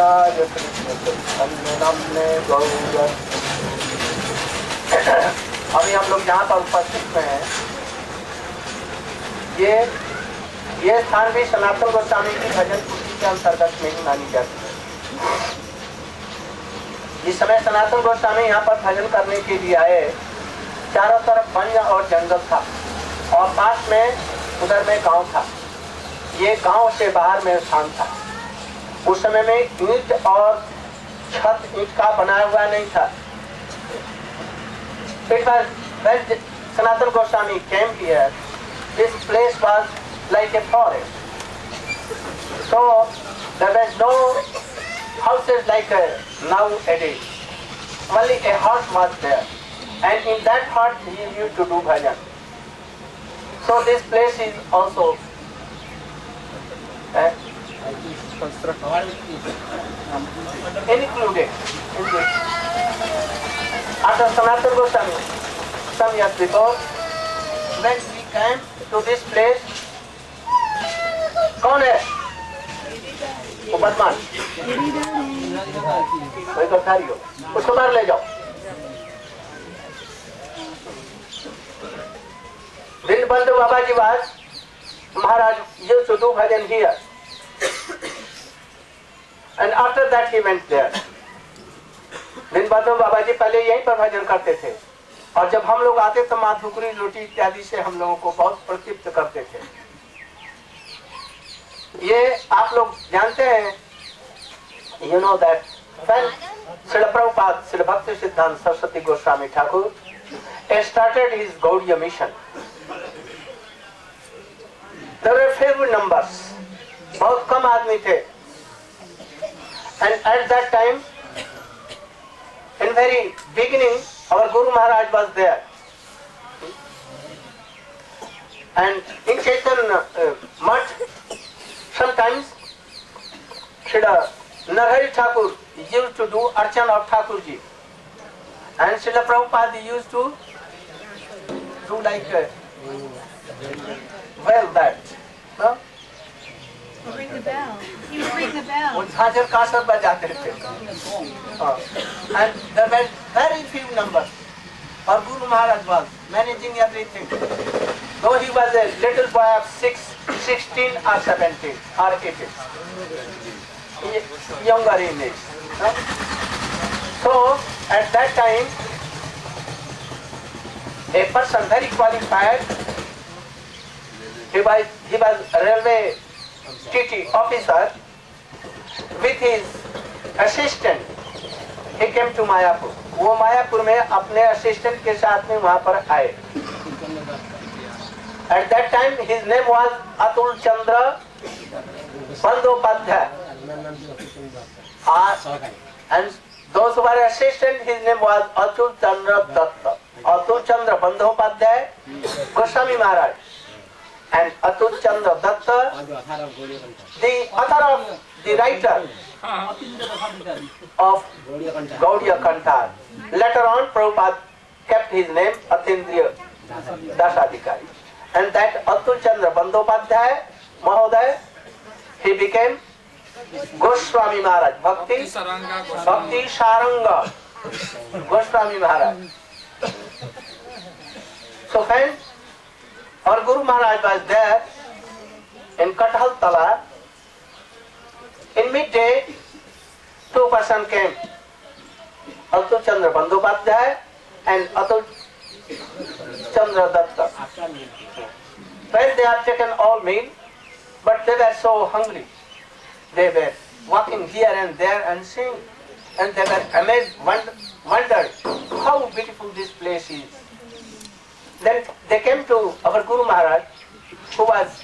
कृष्णाय कृष्ण नामने गौर। अभी हम लोग जहाँ पर उपस्थित में हैं, ये स्थान भी सनातन गोस्वामी की भजन कुटी के अंतर्गत में ही मानी जाती है। जिस समय सनातन गोस्वामी यहाँ पर भजन करने के लिए आए, चारों तरफ वन और जंगल था और पास में उधर में गांव था। ये गांव से बाहर में स्थान था। उस समय में ईंट और छत ईंट का बनाया हुआ नहीं था। When Sanatana Goswami came here, this place was like a forest. So there was no houses like nowadays. Only a hut was there, and in that hut he used to do bhajan. So this place is also included in this. After Sanatana Goswami, some years before, when we came to this place, कौन है? वो बदमाश, कोई गद्दारी हो, उसको मार ले जाओ। Dinbandhu Babaji was, Maharaj used to do bhajan here, and after that he went there. Dinbandhu Babaji पहले यहीं पर भजन करते थे, और जब हम लोग आते तो माधुकरी रोटी इत्यादि से हम लोगों को बहुत प्रतीप्त करते थे। ये आप लोग जानते हैं, you know that when Srila Prabhupada, Srila Bhakti Siddhanta Saraswati Goswami Thakur started his Gaudiya mission, there were few numbers, बहुत कम आदमी थे, and at that time, in very beginning, our Guru Maharaj was there, and in Chaitanya Math, sometimes Srila Narhari Thakur used to do Archana of Thakurji, and Srila Prabhupada used to do like that, no? Ring the bell. He would ring the bell. वो झांझर कांसर बजाते थे, and there were very few numbers. Our Guru Maharaj was managing everything. Though he was a little boy of 16 or 17 or 18, younger in age. So at that time, a person very qualified, he was a railway TT officer, with his assistant, he came to Mayapur. वो मायापुर में अपने assistant के साथ में वहाँ पर आए। At that time his name was Atul Chandra Bandyopadhyay, and those who were assistant, his name was Atul Chandra Datta. Atul Chandra Bandyopadhyay, Goswami Maharaj, and Atul Chandra Datta, the author of the writer of Gaudiya Kantar. Later on, Prabhupada kept his name Atindriya Dasadhikari. And that Atul Chandra Bandyopadhyay Mahoday, he became Goswami Maharaj, Bhakti Saranga Goswami Maharaj. So when our Guru Maharaj was there in Kathal Tala, in midday, two persons came, Atul Chandra Bandyopadhyay and Atul Chandra Datta. When they had taken all meal, but they were so hungry, they were walking here and there and seeing, and they were amazed, wondered how beautiful this place is. Then they came to our Guru Maharaj, who was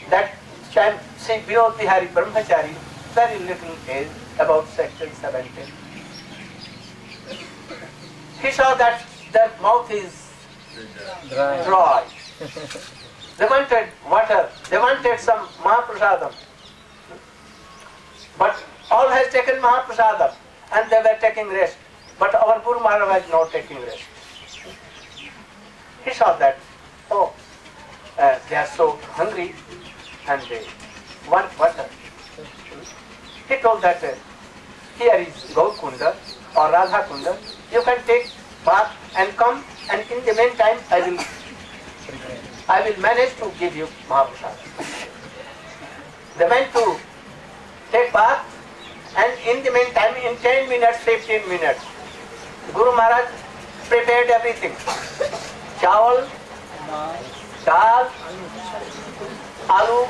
that time Sri Vinod Bihari Brahmachari, very little age, about 16, 17. He saw that their mouth is dry. They wanted water, they wanted some Mahaprasadam. But all has taken Mahaprasadam and they were taking rest. But our Guru Maharaj was not taking rest. He saw that, oh, they are so hungry and they want water. he told that here is Gaur Kunda or Radha Kunda. You can take bath and come, and in the meantime I will manage to give you Mahaprasad. They went to take bath, and in the meantime, in 10 minutes, 15 minutes, Guru Maharaj prepared everything. Chawal, dal, aloo,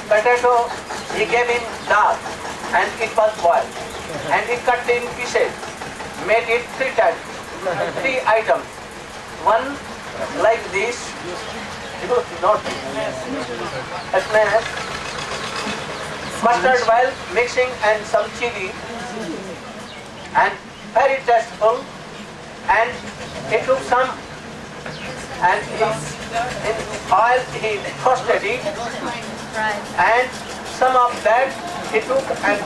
potato, he gave him dal and it was boiled. And he cut in pieces, made it 3 times, 3 items. One like this, not as mustard oil mixing and some chili, and very tasteful. And he took some and in oil he toasted it, and some of that he took and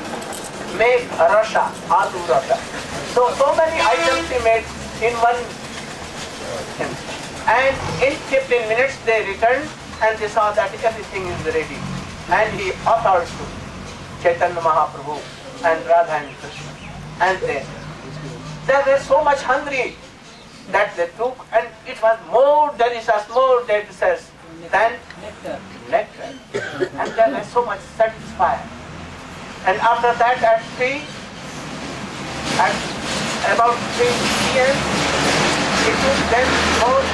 made rasha, aloo rasha. So many items he made in one. And in 15 minutes they returned and they saw that everything is ready. And he offered to Chaitanya Mahaprabhu and Radha and Krishna. And they were so much hungry that they took, and it was more delicious than nectar. And they were so much satisfied. And after that at about 3 p.m. he took them both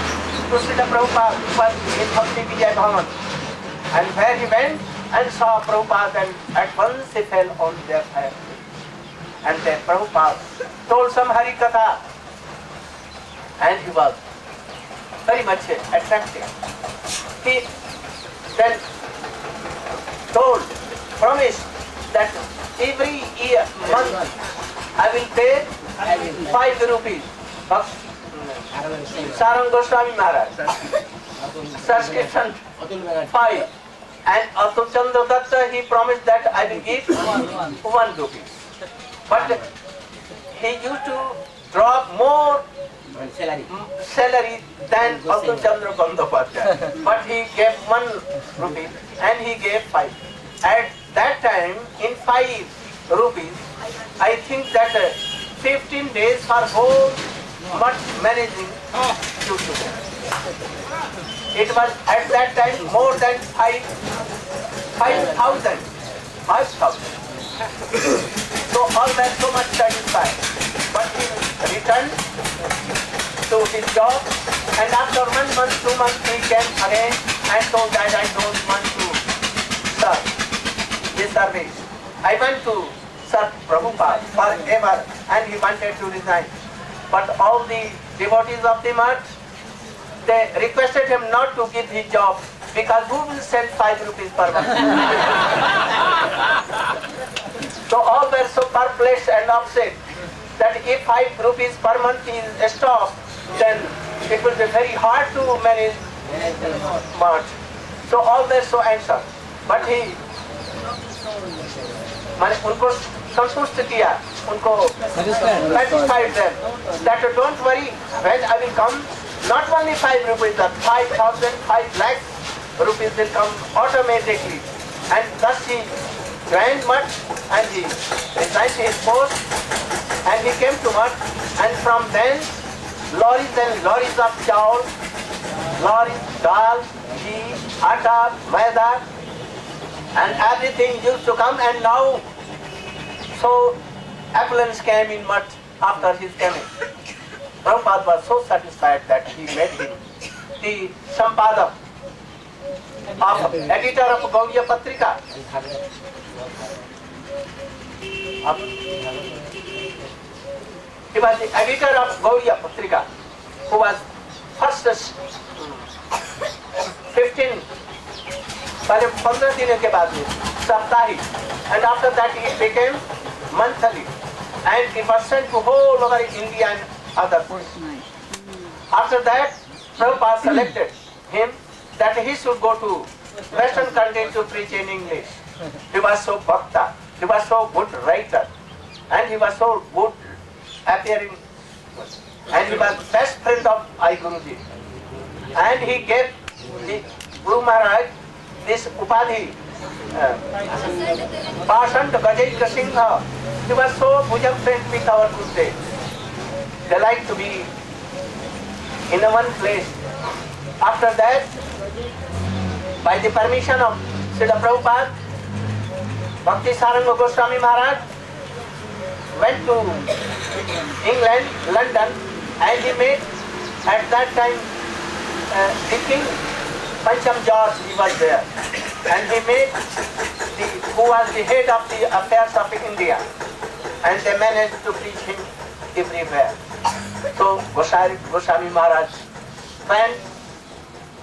to Srila Prabhupada, who was in Bhakti Vijay Bhavan. And where he went and saw Prabhupada, and at once he fell on their feet. And then Prabhupada told some Hari Katha, and he was very much attractive. He then promised that every month I will pay 5 rupees. Sarang Goswami Maharaj, subscription 5. And Atul Chandra Datta, he promised that I will give 1 rupee. But he used to draw more salary than Atul Chandra Bandopadhyay. But he gave 1 rupee and he gave 5. At that time, in 5 rupees, I think that 15 days for whole month managing used to go. It was at that time more than 5,000. So all were so much satisfied. But he returned to his job, and after 1 month, 2 months, he came again and told that I don't want to serve this service. I went to serve Prabhupada forever, and he wanted to resign. But all the devotees of the mart, they requested him not to give his job, because who will send 5 rupees per month? So all were so perplexed and upset that if 5 rupees per month is stopped, then it will be very hard to manage mart. So all were so anxious. But he उनको संतुष्ट किया, उनको satisfied them that don't worry, when I will come, not only 5 rupees, but 5,000, 5 lakhs rupees will come automatically. And thus he joined Mutt and he resigned his post and he came to Mutt, and from then lorries and lorries of chawal, lorries, dal, ghee, atta, maida, and everything used to come. And now so affluence came in Mutt after his coming. Prabhupada was so satisfied that he made him the Sampadak of editor of Gaudiya Patrika. He was the editor of Gaudiya Patrika, who was first 15 दिन के बाद साप्ताहिक, and after that it became monthly, and it was sent to whole over India and other places. After that, Prabhupada selected him that he should go to Western country to preach in English. He was so bhakta, he was so good writer, and he was so good appearing, and he was best friend of I Guruji. And he gave the Guru Maharaj this upadhi, Pasant Gajendra Singha. He was so bosom friend with our Gurudev. They like to be in a one place. After that, by the permission of Srila Prabhupada, Bhakti Saranga Goswami Maharaj went to England, London, and he met at that time the king Pancham George, he was there, and he met who was the head of the affairs of India, and they managed to preach him everywhere. So Goswami Maharaj went.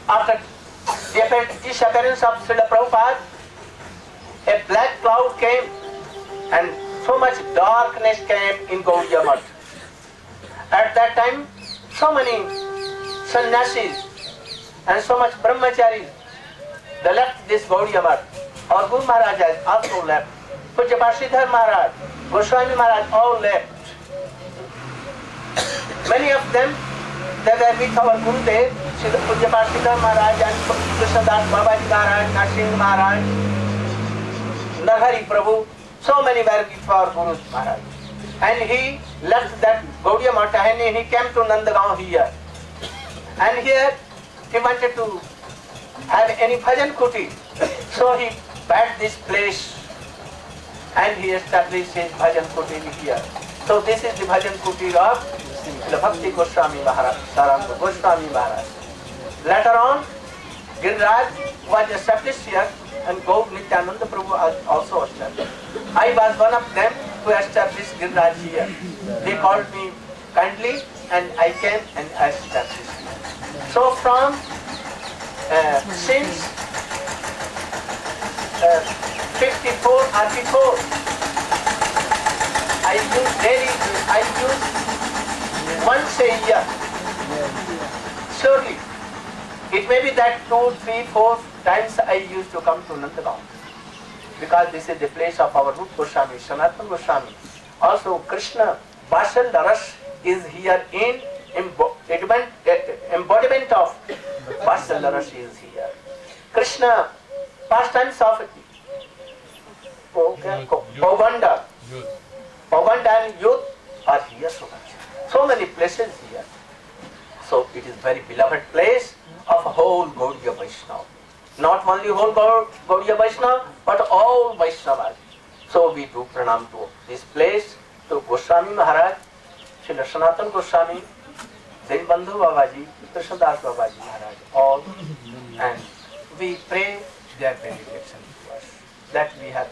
After the disappearance of Srila Prabhupada, a black cloud came and so much darkness came in Gaudiya Math. At that time, so many sannyasis and so much brahmacharis, they left this Gaudiya Math. Our Guru Maharaj has also left. Pujya Sridhar Maharaj, Goswami Maharaj all left. Many of them, they were with our Gurudev, Pujya Sridhar Maharaj and Krishnadas Babaji Maharaj, Narsingh Maharaj, Narhari Prabhu, so many were with our Guru Maharaj. And he left that Gaudiya Math and he came to Nandagaon here. And here he wanted to have any bhajan kuti. So he bought this place and he established his bhajan kuti here. So this is the bhajan kuti of the Bhakti Goswami Maharaj, Saranga Goswami Maharaj. Later on, Giriraj was established here and Gaur Nityananda Prabhu also established. I was one of them who established Giriraj here. They called me kindly and I came and I established. So from since 54 or before, I use once a year. Surely, it may be that 2, 3, 4 times I used to come to Nandagaon. Because this is the place of our Rupa Goswami, Sanatana Goswami. Also, Krishna, Vatsal Rash is here in embodiment of Vatsal Rash is here. Krishna, pastimes of Pauganda and youth are here so much. So many places here. So it is very beloved place of whole Gaudiya Vaishnava. Not only whole Gaudiya Vaishnava, but all Vaishnavas. So we do pranam to this place, to Goswami Maharaj, Srila Sanatana Goswami, Dinbandhu Babaji, Krishnadas Babaji Maharaj, all. And we pray their benediction to us. That we have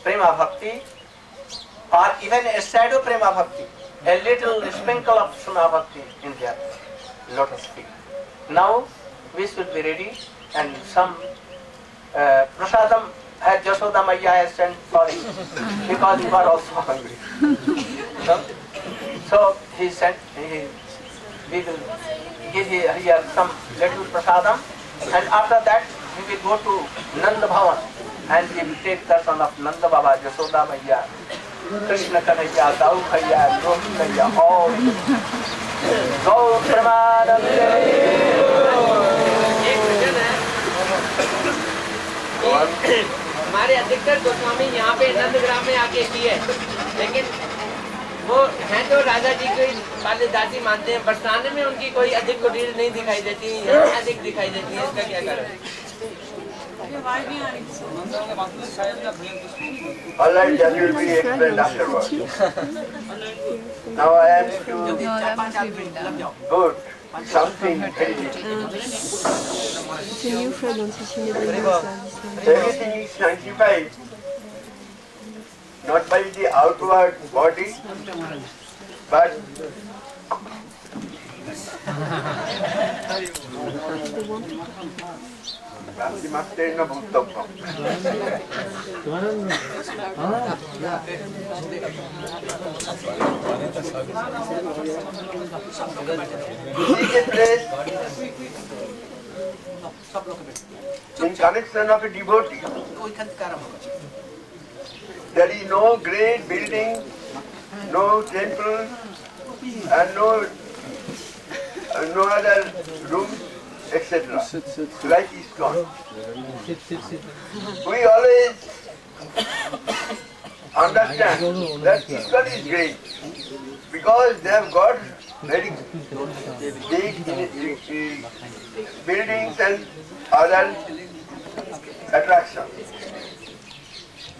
Prema Bhakti, or even a shadow Prema Bhakti, a little sprinkle of Prema Bhakti in their lotus feet. Now we should be ready, and some prasadam Jashoda Maya has sent for him because you are also hungry. So he sent, we will give here some little prasadam, and after that we will go to Nanda Bhavan and we will take darshan of Nanda Baba, Jashoda Maya, Krishna Kanaya, Dau Khaya, Gopi Kaya, all. Gaur Pramanande. हमारे अधिकतर गोस्वामी यहाँ पे नंदग्राम में आके किए, लेकिन वो हैं तो राजा जी को वाले दासी मानते हैं। बरसाने में उनकी कोई अधिक कुटीर नहीं दिखाई देती, यहाँ अधिक दिखाई देती है। इसका क्या कारण? All right, that will be explained afterwards. Now I am to good something very different. Everything is sanctified, not by the outward body, but Bhakti-masteena bhuttabham. In connection of a devotee, there is no great building, no temple, and no other room. etc. Like ISKCON. We always understand that ISKCON is great because they have got very big buildings and other attractions.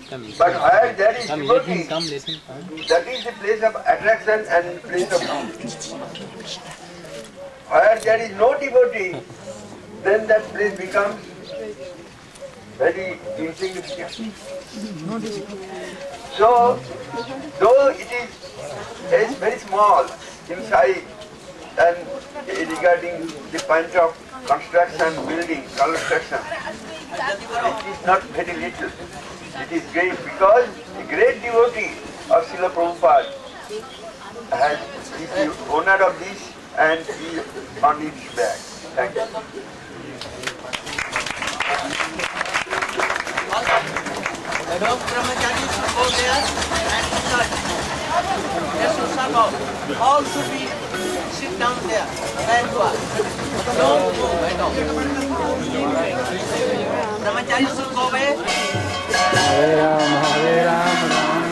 But where there is devotee, that is the place of attraction and place of peace. Where there is no devotee, then that place becomes very insignificant. So, though it is very small in size and regarding the point of construction, building, construction, it is not very little. It is great because the great devotee of Srila Prabhupada is the owner of this and he is on its back. Thank you. The dog brahmacharis should go there and search. They should serve out. All should be sit down there and do it. Don't move at all. Brahmacharis should go away. Hare Rama, Hare Rama,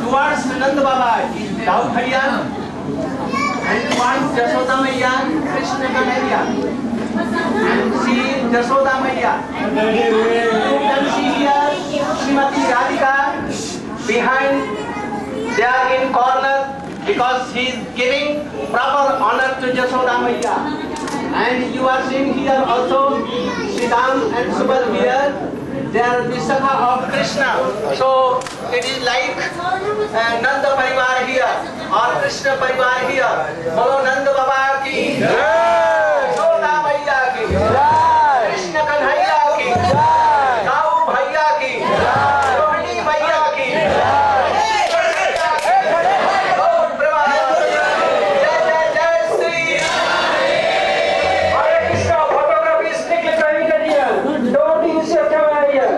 Towards Nanda Baba is Daud Bhaiya, and towards Jashoda Maiya, Krishna Kanhaiya, and see Jashoda Maiya. You can see here Srimati Radhika behind. They are in corner because he is giving proper honor to Jashoda Maiya. And you are seeing here also Sridham and Subal here. They are Vishakha of Krishna. So it is like Nanda Parivar here or Krishna Parivar here. Bolo Nanda Baba ki Jai, Jashoda Maiya ki Jai, Krishna Kanhaiya ki Jai, Daud Bhaiya ki Jai, Rohini Maiya ki Jai, Gaur Premanand, Jai Jai Jai Sri Hare Krishna. Photography is strictly prohibited here. Don't use your camera here.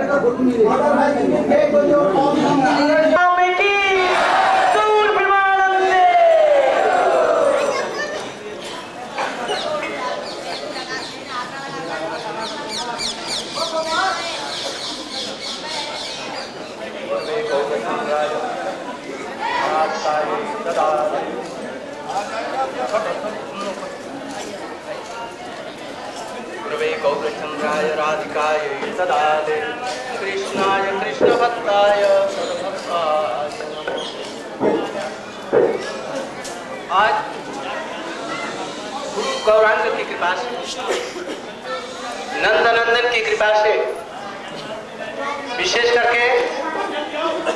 गौरचंद्राय राधिकाय तदाले कृष्णाय कृष्ण भक्ताय आज गुरु गौरांग की कृपा से नंदनंदन की कृपा से विशेष करके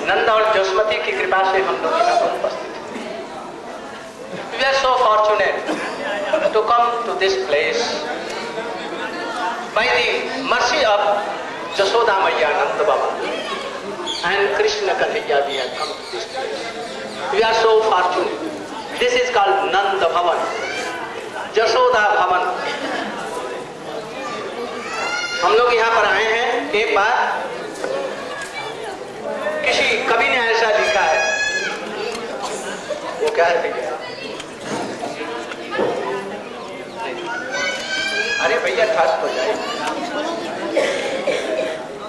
नंद और जसमती की कृपा से हम लोग यहाँ पर उपस्थित हैं। We are so fortunate to come to this place by the mercy of Jashoda Maiya, Nanda Baba, and Krishna Kanhaiya. We have come to this place. We are so fortunate. This is called Nanda Bhavan, Jashoda Bhavan. हम लोग यहाँ पर आए हैं। एक बार किसी कवि ने ऐसा लिखा है, वो क्या है भैया? अरे भैया ठास हो जाए।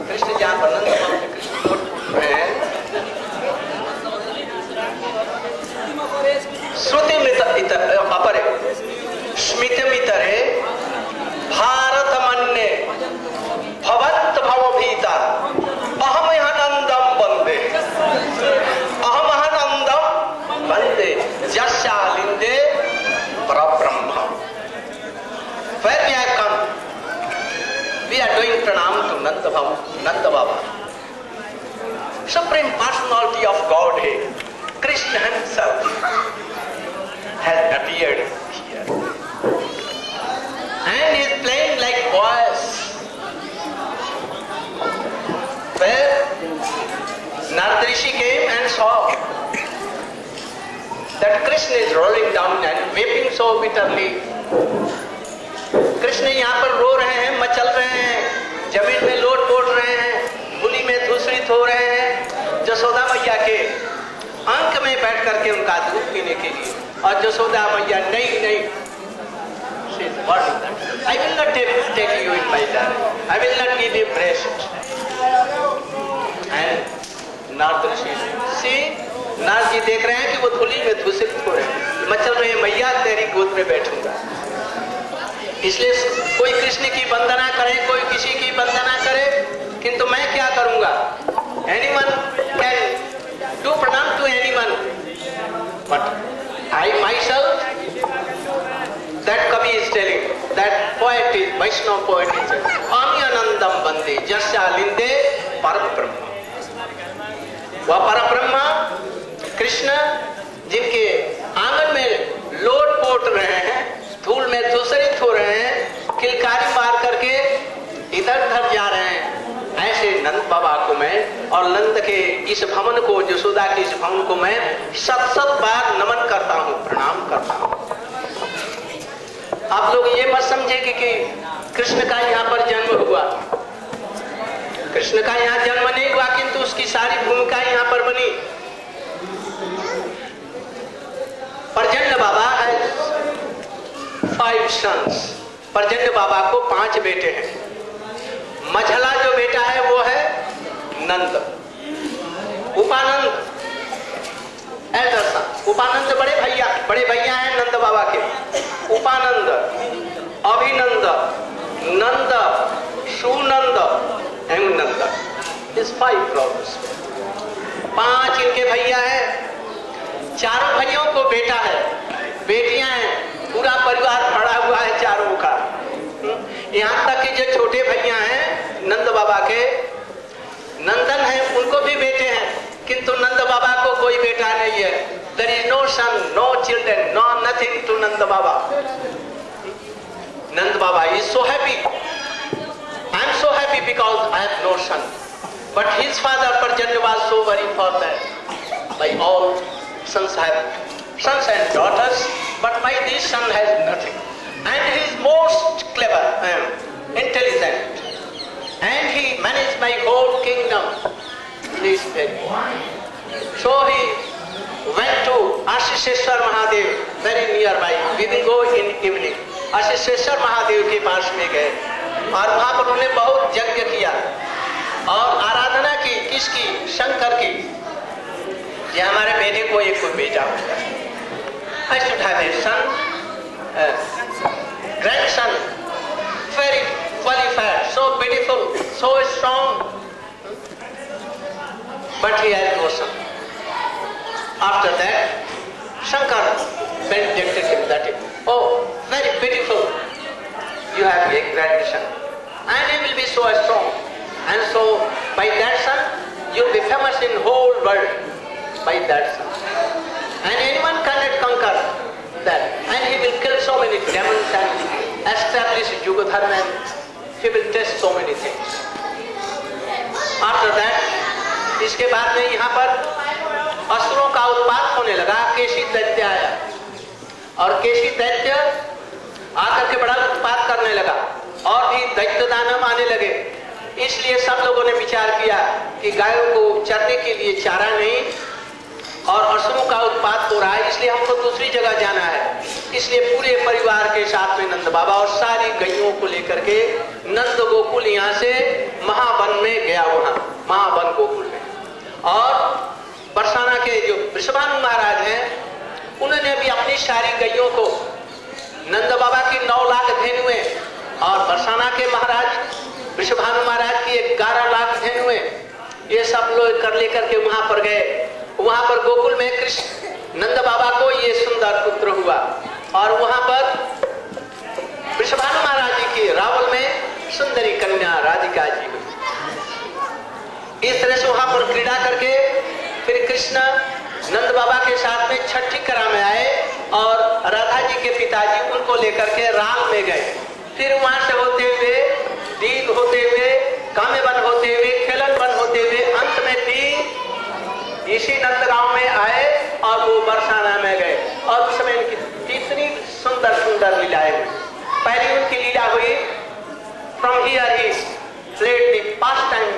कृष्ण जहाँ वर्णन कृष्ण है, श्रुति अपरे स्मितमितरे भारत मन्ने भवंत भवभीता अहम नंदम वंदे अहम नंदम वंदे यशालिंदे परब्रह्म। Where we have come, we are doing pranam to Nanda Baba, Supreme Personality of Godhead. Krishna himself has appeared here and is playing like boys. Where Narad Rishi came and saw that Krishna is rolling down and weeping so bitterly. Krishna यहाँ पर रो रहे हैं, मचल रहे हैं, जमीन में लोट pot रहे हैं, बुली में दूसरित हो रहे हैं जसोदा मैया के अंक में बैठ करके उनका दूध पीने के लिए। और जसोदा मैया नहीं नहीं, What is that? I will not take you in my lap. I will not give you breast. And Narad ऋषि से नारद जी देख रहे हैं कि वो धूली में धूसित हो रहे हैं। मैं चल रही मैया तेरी गोद में बैठूंगा। इसलिए कोई कृष्ण की वंदना करे, कोई किसी की वंदना करे, किंतु मैं क्या करूंगा? Anyone can do pranam to anyone, but I myself, that Kavi is telling, that poet is, Vaishnava poet is saying, Amyanandam bande jasya linde parabrahma. वह परब्रह्मा कृष्ण जिनके आंगन में लोट पोट रहे हैं, धूल में धूसरित हो रहे हैं, किलकारी मार करके इधर उधर जा रहे हैं, ऐसे नंद बाबा को मैं और नंद के इस भवन को, यशोदा के इस भवन को मैं 700 बार नमन करता हूँ, प्रणाम करता हूँ। आप लोग ये मत समझे कि कृष्ण का यहाँ पर जन्म हुआ। कृष्ण का यहाँ जन्म नहीं हुआ, किंतु उसकी सारी भूमिका यहाँ पर बनी। परजन्य बाबा है 5 sons। परजन्य बाबा को 5 बेटे हैं। मझला जो बेटा है वो है नंद। Upanand elder son. उपानंद बड़े भैया हैं नंद बाबा के। उपानंद, अभिनंद, नंद, सुनंद एवं नंद, इस 5 brothers। 5 इनके भैया हैं। चारों भाइयों को बेटा है, बेटियां हैं, पूरा परिवार भरा हुआ है चारों का। यहाँ तक कि जो छोटे भैया हैं नंद बाबा के, नंदन है, उनको भी बेटे हैं, किंतु नंद बाबा को कोई बेटा नहीं है। There is no son, no children, no nothing to Nanda Baba. Nanda Baba is so happy. I am so happy because I have no son. But his father Parjanya was so worried for that. My all sons have sons and daughters, but my this son has nothing. And he is most clever, intelligent, and he managed my whole kingdom. He is very good. So he went to Ashisheshwar Mahadev, very nearby. We will go in evening. Ashisheshwar Mahadev के पास में गए और वहाँ पर उन्होंने बहुत यज्ञ किया और आराधना की। किसकी? शंकर की। ये हमारे बेटे को एक कोई बेटा होगा। I should have a son, grandson, very qualified, so beautiful, so strong, but he had no son. After that, Shankar benedicted him that, oh, very beautiful, you have a grandson, and he will be so strong, and so by that son, you will be famous in whole world, by that son. And anyone cannot conquer that, and he will kill so many demons and establish Yuga Dharma, and he will test so many things. After that, इसके बाद में यहाँ पर असुरों का उत्पात होने लगा। केशी दैत्य आया और केशी दैत्य आकर के बड़ा उत्पात करने लगा और भी दैत्य दानव आने लगे। इसलिए सब लोगों ने विचार किया कि गायों को चरने के लिए चारा नहीं और असुरों का उत्पात हो रहा है, इसलिए हमको दूसरी जगह जाना है। इसलिए पूरे परिवार के साथ में नंद बाबा और सारी गायों को लेकर के नंद गोकुल यहाँ से महावन में गया, वहाँ महावन गोकुल में। और बरसाना के जो वृषभानु महाराज हैं, उन्होंने भी अपनी सारी गायों को नंद बाबा की 9 लाख धेनुए और बरसाना के महाराज वृषभानु महाराज की 11 लाख धेनुए, ये सब लोग कर लेकर के वहां पर गए। वहां पर गोकुल में कृष्ण नंद बाबा को ये सुंदर पुत्र हुआ और वहां पर वृषभानु महाराज जी की रावल में सुंदरी कन्या राधिका जी हुई। इस तरह से वहां पर क्रीड़ा करके फिर कृष्ण नंद बाबा के साथ में छठी करा में आए और राधा जी के पिताजी उनको लेकर के राम में गए। फिर वहां से होते हुए दीघ होते हुए कामेवन होते हुए खेलन होते हुए अंत में भी इसी नंदगांव में आए और वो बरसाना में गए। और उस समय इनकी कितनी सुंदर सुंदर लीलाएं हुई। पहली उनकी लीला हुई, from here he played the pastime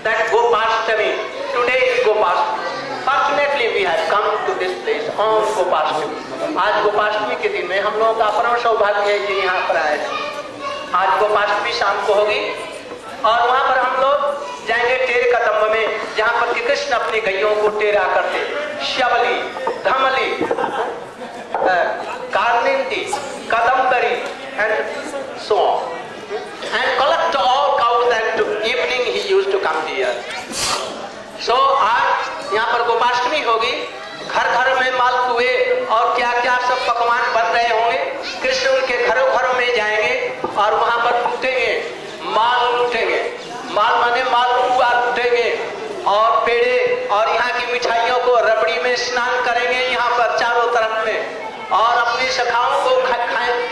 that Gopastami. Today is Gopastami. Fortunately, we have come to this place on Gopashtami. आज गोपाष्टमी के दिन में हम लोगों का परम सौभाग्य है कि यहाँ पर आए हैं। आज गोपाष्टमी शाम को होगी और वहाँ पर हम लोग जाएंगे टेरे कदम्ब में, जहाँ पर कि कृष्ण अपनी गैयों को टेरा करते, Gyawali, धमली, कार्निंदी, Kadambari and so on, and collect all cows and evening he used to come here. So आज यहाँ पर गोपाष्टमी होगी, घर घर में मालपुए और क्या क्या सब पकवान बन रहे होंगे। कृष्ण उनके घरों घरों में जाएंगे और वहाँ पर लूटेंगे, माल लूटेंगे, माल माने मालपुआ लूटेंगे और पेड़े और यहाँ की मिठाइयों को रबड़ी में स्नान करेंगे यहाँ पर चारों तरफ में, और अपने सखाओं को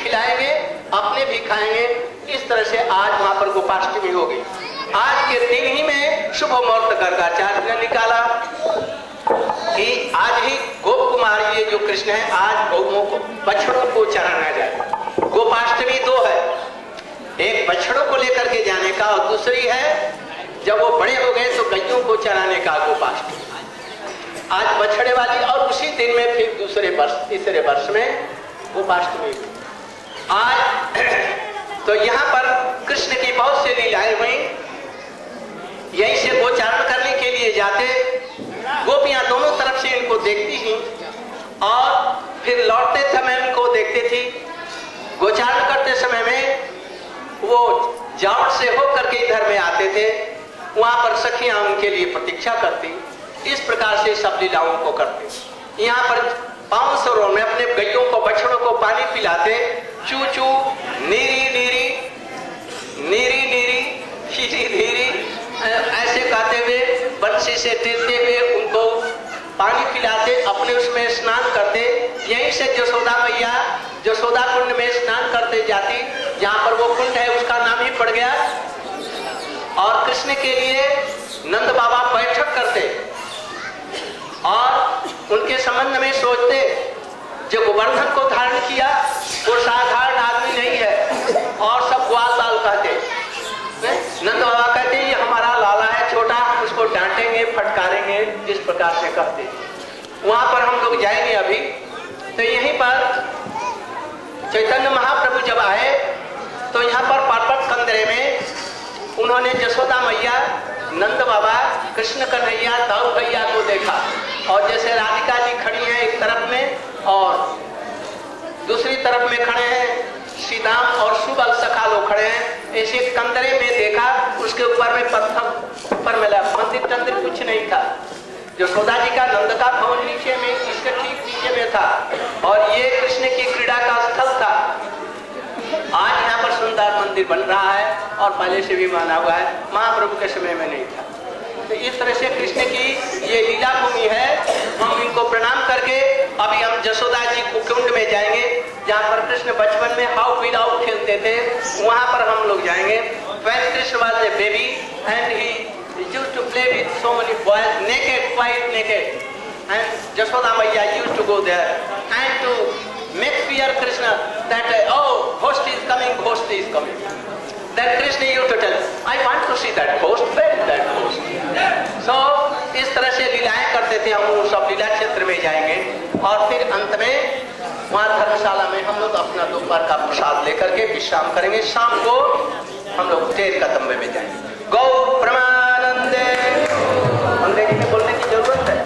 खिलाएंगे, अपने भी खाएंगे। इस तरह से आज वहाँ पर गोपाष्टमी होगी। आज के दिन ही में शुभ मुहूर्त गर्गाचार्य ने निकाला कि आज ही गोप कुमार ये जो कृष्ण है आज गौओं को बछड़ों को चराना जाए। गोपाष्टमी दो है, एक बछड़ों को लेकर के जाने का और दूसरी है जब वो बड़े हो गए तो गैयों को चराने का गोपाष्टमी। आज बछड़े वाली और उसी दिन में फिर दूसरे वर्ष तीसरे वर्ष में गोपाष्टमी। आज तो यहाँ पर कृष्ण की बहुत सी लीलाएं हुई। यहीं से गोचारण करने के लिए जाते, गोपियां दोनों तरफ से इनको देखती ही और फिर लौटते समय उनको देखती थी। गोचारण करते समय में वो जावट से होकर के इधर में आते थे, वहां पर सखियां उनके लिए प्रतीक्षा करती। इस प्रकार से सब लीलाओं को करते। यहाँ पर पांव सरों में अपने गैयों को बछड़ों को पानी पिलाते, चू चू नीरी नीरी नीरी नीरी हीरी धीरी ऐसे कहते हुए बंसी से टेरते हुए उनको पानी पिलाते, अपने उसमें स्नान करते। यहीं से यशोदा मैया यशोदा कुंड में स्नान करते जाती, जहाँ पर वो कुंड है उसका नाम ही पड़ गया। और कृष्ण के लिए नंद बाबा बैठक करते और उनके संबंध में सोचते। जो गोवर्धन को धारण किया वो साधारण आदमी नहीं है और सब ग्वाल लाल कहते। नंद बाबा कहते ये हमारा लाला है छोटा, हम उसको डांटेंगे फटकारेंगे, जिस प्रकार से कहते। वहां पर हम लोग जाएंगे अभी। तो यहीं पर चैतन्य महाप्रभु जब आए तो यहाँ पर पर्वत कंदरे में उन्होंने यशोदा मैया, नंद बाबा, कृष्ण कन्हैया, दाऊ भैया को देखा। और जैसे राधिका जी खड़ी हैं एक तरफ में और दूसरी तरफ में खड़े हैं श्रीदाम और सुबल सखा लोग खड़े हैं, ऐसे कंदरे में देखा। उसके ऊपर में पत्थर ऊपर मिला, मंदिर तंदिर कुछ नहीं था। यशोदा जी का नंद का भवन नीचे में, इसके ठीक नीचे में था और ये कृष्ण की क्रीड़ा का स्थल था। आज यहाँ पर सुंदर मंदिर बन रहा है और पहले से भी बना हुआ है, महाप्रभु के समय में नहीं था। तो इस तरह से कृष्ण की ये लीला भूमि है। हम इनको प्रणाम करके अभी हम यशोदा जी कुंड में जाएंगे, जहाँ पर कृष्ण बचपन में हाउ विदाउ खेलते थे, वहाँ पर हम लोग जाएंगे। When Krishna was a baby and he used to play with so many boys naked, quite naked, and Yashoda Maiya used to go there and to make fear Krishna that oh, host is coming, host is coming. Then Krishna used to tell, I want to see that host, where is that host? So इस तरह से लीलाएं करते थे। हम सब लीला क्षेत्र में जाएंगे और फिर अंत में वहाँ धर्मशाला में हम लोग अपना दोपहर का प्रसाद लेकर के विश्राम करेंगे। शाम को हम लोग टेर कदम्बे में जाएंगे। गौ प्रमानंदे। अंग्रेजी में बोलने की जरूरत है।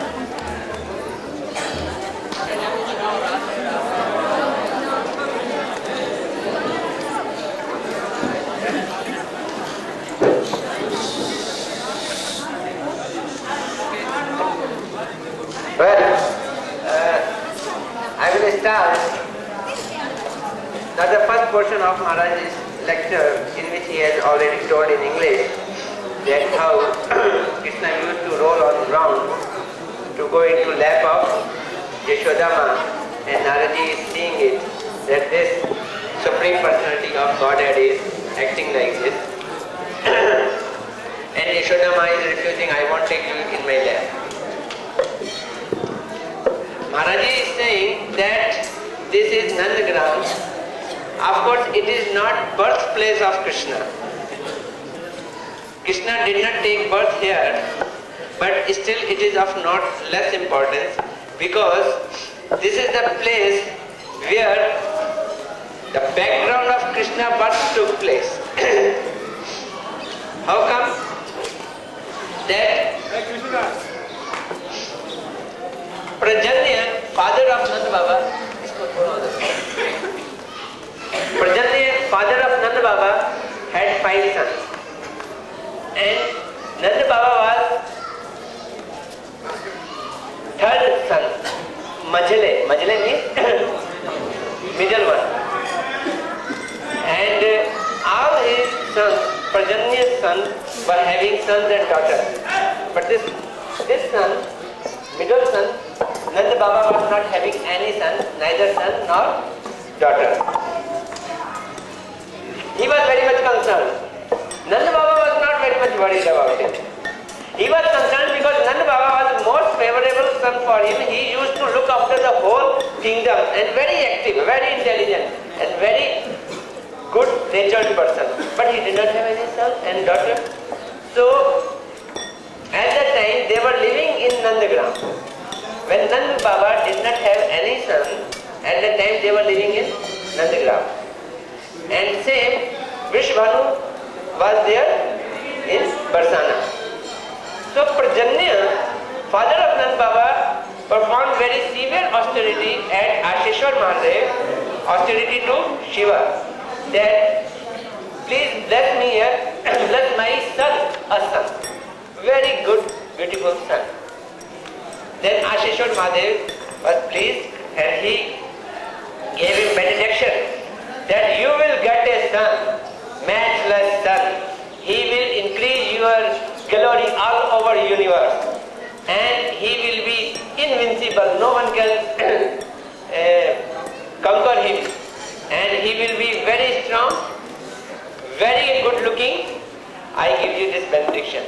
Well, I will start. Now the first portion of Maharaj's lecture, in which he has already told in English that how Krishna used to roll on the ground to go into lap of Yashodama, and Naraji is seeing it, that this Supreme Personality of Godhead is acting like this. And Yashodama is refusing, I won't take you in my lap. Maharaji is saying that this is Nandagram. Of course, it is not birthplace of Krishna. Krishna did not take birth here, but still it is of not less importance because this is the place where the background of Krishna birth took place. How come? That Prajanya, father of Nanda Baba, Prajanya, father of Nanda Baba, had 5 sons, and Nanda Baba was third son, Majle means middle one, and all his sons, Prajanya's sons, were having sons and daughters, but this son, middle son, Nanda Baba was not having any son, neither son nor daughter. He was very much concerned. Nanda Baba was not very much worried about it. He was concerned because Nanda Baba was the most favorable son for him. He used to look after the whole kingdom and very active, very intelligent and very good natured person. But he did not have any son and daughter. So at that time they were living in Nandagram. When Nanda Baba did not have any son, at that time they were living in Nandagram. And same Vrishabhanu was there in Barsana. So Prajanya, father of Nanda Baba, performed very severe austerity at Asheshwar Mahadev, austerity to Shiva, that please bless me here, bless my son, a son, very good, beautiful son. Then Asheshwar Mahadev was pleased and he gave him benediction that you will get a son, matchless son. He will increase your glory all over the universe and he will be invincible. No one can conquer him and he will be very strong, very good looking. I give you this benediction.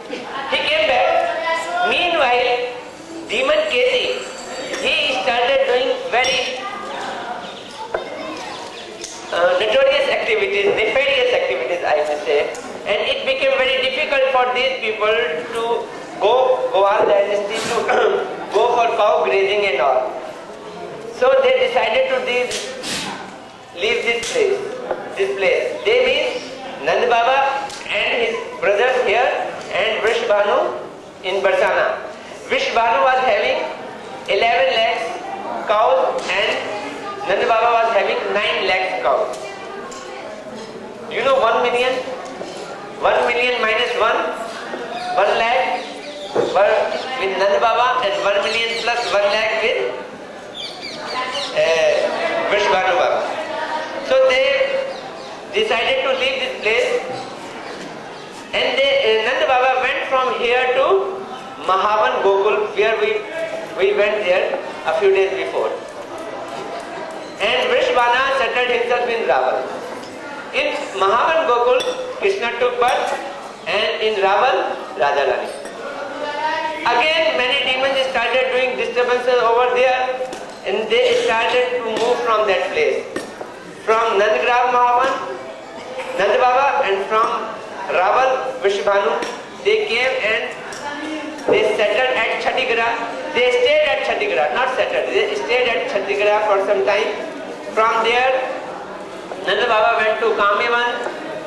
He came back. Meanwhile, demon Kesi, he started doing very notorious activities, nefarious activities I must say, and it became very difficult for these people to Gowal dynasty to go for cow grazing and all. So they decided to leave this place. They mean Nanda Baba and his brothers here and Vrishabhanu in Barsana. Vrishabhanu was having 11 lakhs cows and Nanda Baba was having 9 lakhs cows. You know 1 million? 1 million minus 1 lakh were with Nanda Baba and 1 million plus 1 lakh with Vrishabhanu Baba. So they decided to leave this place and Nanda Baba went from here to Mahavan Gokul where we went there a few days before. And Vrishabhana settled himself in Raval. In Mahavan Gokul, Krishna took birth and in Raval, Radharani. Again, many demons started doing disturbances over there and they started to move from that place. From Nandagram Mahavan, Nanda Baba and from Raval, Vrishabhanu, they came and they settled at Chhattisgarh. They stayed at Chhattisgarh, not settled. They stayed at Chhattisgarh for some time. From there, Nanda Baba went to Kamevan.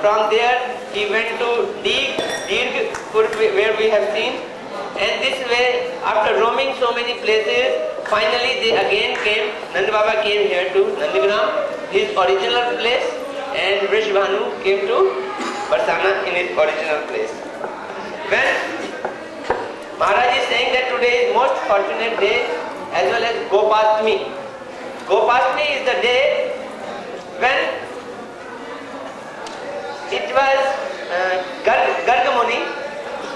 From there, he went to Dirgpur, where we have seen. And this way, after roaming so many places, finally they again came. Nanda Baba came here to Nandagram, his original place, and Vrishabhanu came to Barsana in his original place. When Maharaj is saying that today is most fortunate day as well as Gopastami. Gopastami is the day when it was Gargamuni,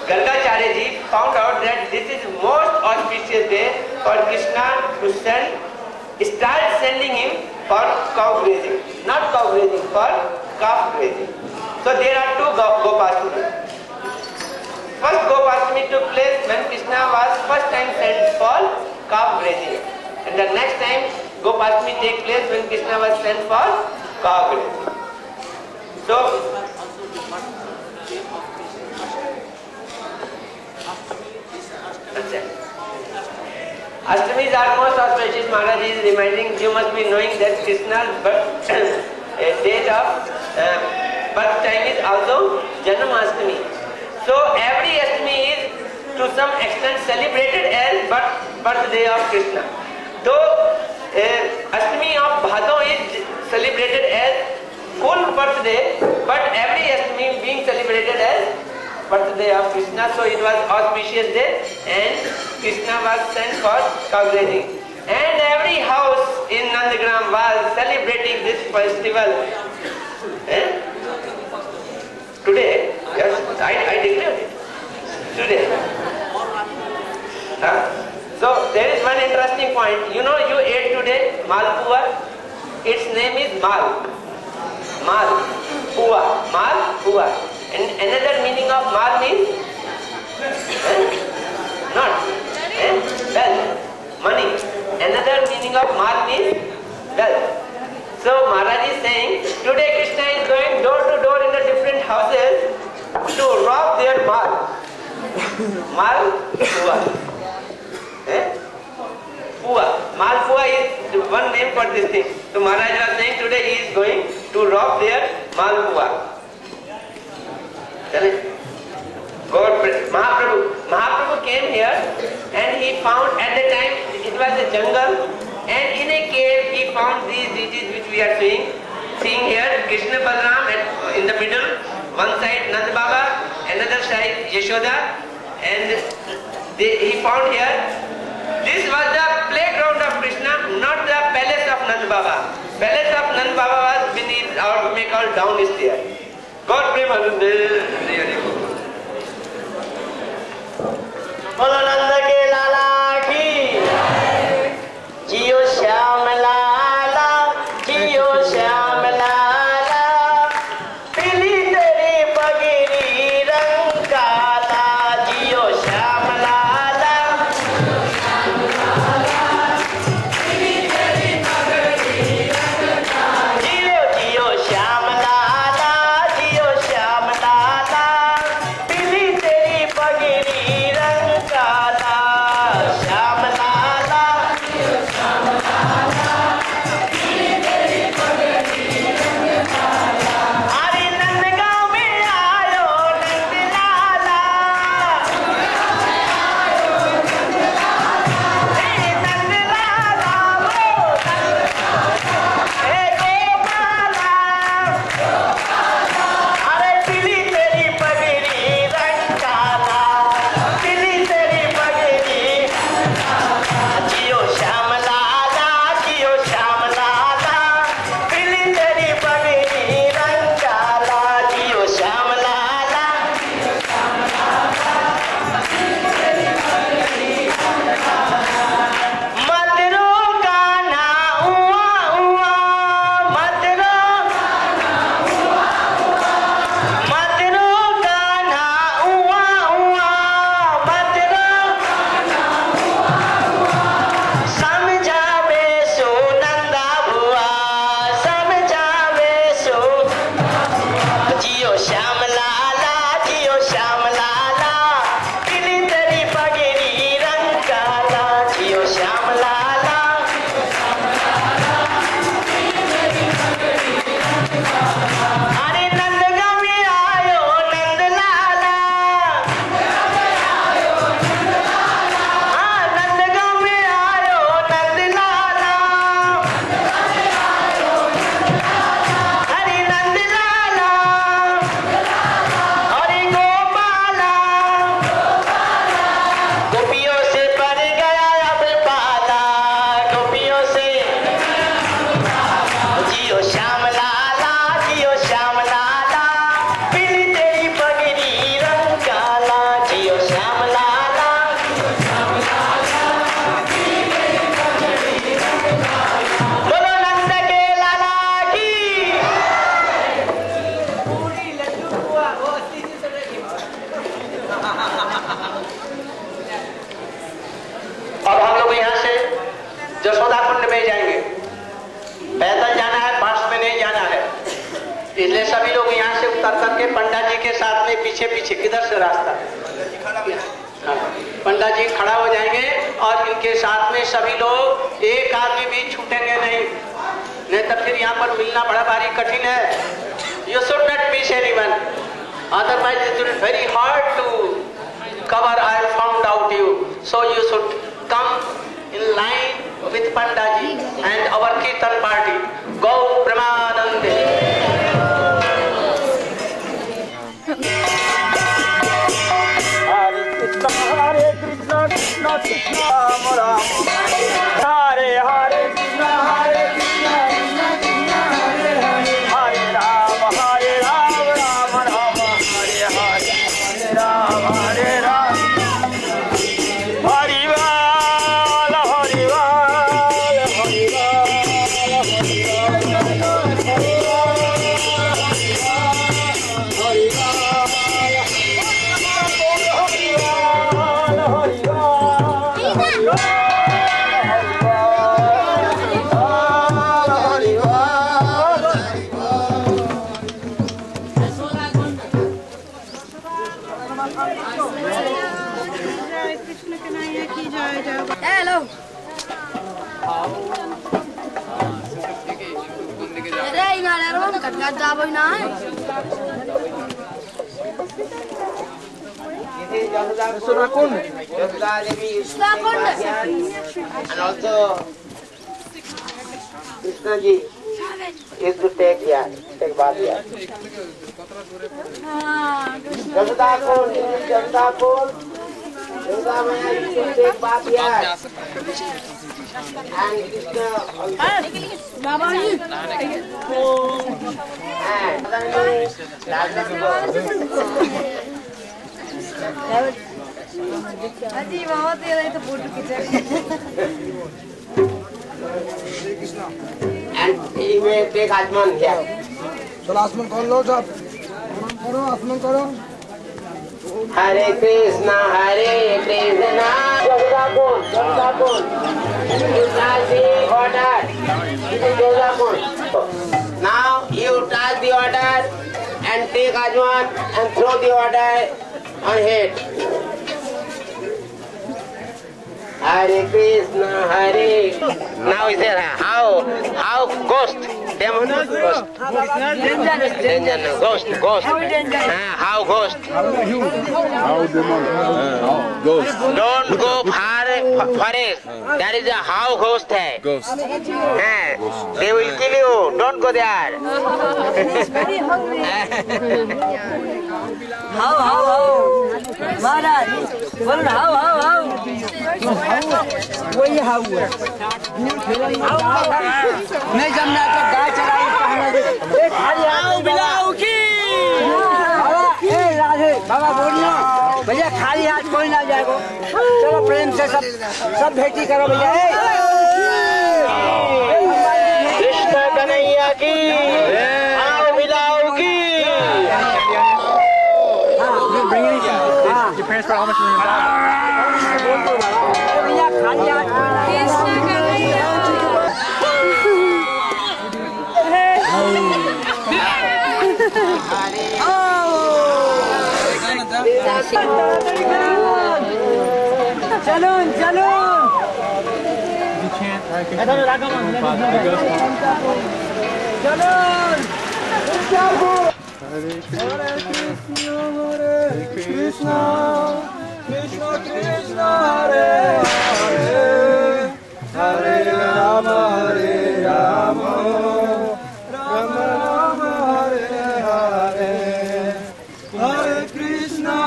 Gargacharya ji found out that this is most auspicious day for Krishna to start sending him for cow grazing. Not cow grazing, for calf grazing. So there are two Gopastami. First Gopastami took place when Krishna was first time sent for calf grazing. And the next time Gopastami take place when Krishna was sent for cow grazing. So Ashtamis are most auspicious. Maharaj is reminding you must be knowing that Krishna's birth date of birth time is also Janmashtami. So every Ashtami is to some extent celebrated as birthday of Krishna. Though Ashtami of Bhadon is celebrated as full birthday, but every Ashtami being celebrated as birthday of Krishna. So it was auspicious day and Krishna was sent for cow-grazing. And every house in Nandagram was celebrating this festival. Today, yes, I declared it. Today. So there is one interesting point. You know, you ate today Malpua. Its name is Mal. Malpua. Malpua. And another meaning of Mal means not wealth, money. Another meaning of Mal means wealth. So Maharaj is saying today Krishna is going door to door in the different houses to rob their Mal. Malpua. Malpua is one name for this thing. So Maharaj was saying today he is going to rob their Malpua. Mahaprabhu came here and he found at the time it was a jungle and in a cave he found these deities which we are seeing here. Krishna Balram in the middle, one side Nand Baba, another side Yashoda, and he found here. This was the playground of Krishna, not the palace of Nand Baba. Palace of Nand Baba was beneath, or we may call downstairs. God bless. बोलो नंद के लाला की जियो श्याम लाला, जियो श्याम लाला, पीली तेरी पगड़ी रंग काला, जियो श्याम लाला, जियो जियो श्याम लाला, जियो श्याम लाला, पीली तेरी पगड़ी रंग काला, श्याम लाला, अरे नंदगांव में आयो नंद लाला, नंद लाला वो गोपाला, अरे पीली तेरी पगड़ी रंग काला, पीली तेरी पगड़ी, जियो श्याम लाला, जियो श्याम लाला, पीली तेरी पगड़ी रंग काला, जियो श्याम लाला, मत रो कान्हा उआ उआ, मत रो कान्हा उआ उआ, मत रो समझावे सो नंदा बुआ, समझावे सो, जियो श्याम लाला, जियो श्याम लाला, पीली तेरी पगड़ी रंग काला, जियो श्याम लाला, अरे नंदगांव में आयो नंद लाला, हाँ नंदगांव में आयो नंद लाला, हरे नंद लाला, हरे गोपाला, गोपियों से पर गया अब पाला, गोपियों से, जियो श्याम लाला, जियो श्याम लाला, पीली तेरी पगड़ी रंग काला, जियो श्याम लाला, बोलो नंद के लाला की पूरी लड्डू हुआ वो 80 से रही। अब हम लोग यहाँ से जसोदा कुंड में जाएंगे। पैदल जाना है, बस में नहीं जाना है, इसलिए सभी लोग यहाँ से उतर करके पंडा जी के साथ में पीछे पीछे। किधर से रास्ता? पंडित जी खड़ा हो जाएंगे और इनके साथ में सभी लोग, एक आदमी भी छूटेंगे नहीं तो फिर यहाँ पर मिलना बड़ा भारी कठिन है। You should not miss anyone, otherwise it will be very hard to cover. I found out you, so you should come in line with Pandaji and our Kirtan party. Go Brahmanande. Hare Krishna, Krishna Krishna, Ram Ram. Hare Hare Krishna, Hare Krishna, Krishna Krishna, Hare Hare. Hare Ram, Hare Ram, Ram Ram, Hare Hare. Hare Ram, Hare Ram. Hari Val, Hari Val, Hari Val, Hari Hello. अरे इनाले रोन कटका जाबो ना है Surakund. And also Krishna ji is to take bath here. Jamuda Kund, Jamuda Kund. Jamuda Maya is to take bath here. And Krishna also. Baba ji And अजी बाबा तेरा तो photo खींचा and he may take Atman here. चलो आसमान कर लो सब करो आसमान करो Hare Krishna, Hare Krishna. Jamuda Kund, Jamuda Kund. You touch the water. This is Jamuda Kund. Now you touch the water and take Atman and throw the water on head. Hare Krishna, Hare. Now is there how ghost, demon, ghost, danger, ghost. How ghost? How demon ghost Don't go far forest. That is a how ghost hai. ghost They will kill you. Don't go there. How Maharaj बोल how वही how है नहीं जमना तो गाय चराई आओ बिलाओ की ए राधे बाबा बोलियो भैया खाली हाथ कोई ना जाएगा चलो प्रेम से सब भेटी करो भैया कृष्ण कन्हैया की आओ बिलाओ की your parents brought how much भैया खाली हाथ चलो Hare Krishna Krishna Krishna Hare Hare Hare Rama Rama Rama Hare Hare Hare Krishna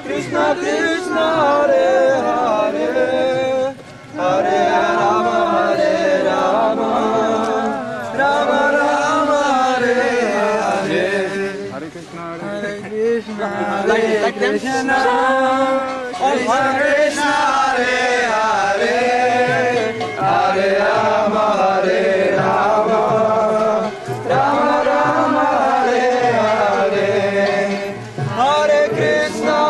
Krishna Krishna Hare Hare Hare Rama Rama Rama Rama Hare Hare Hare Krishna like Krishna Hare Krishna Hare Hare Hare Rama Rama Rama Rama Hare Hare Hare Krishna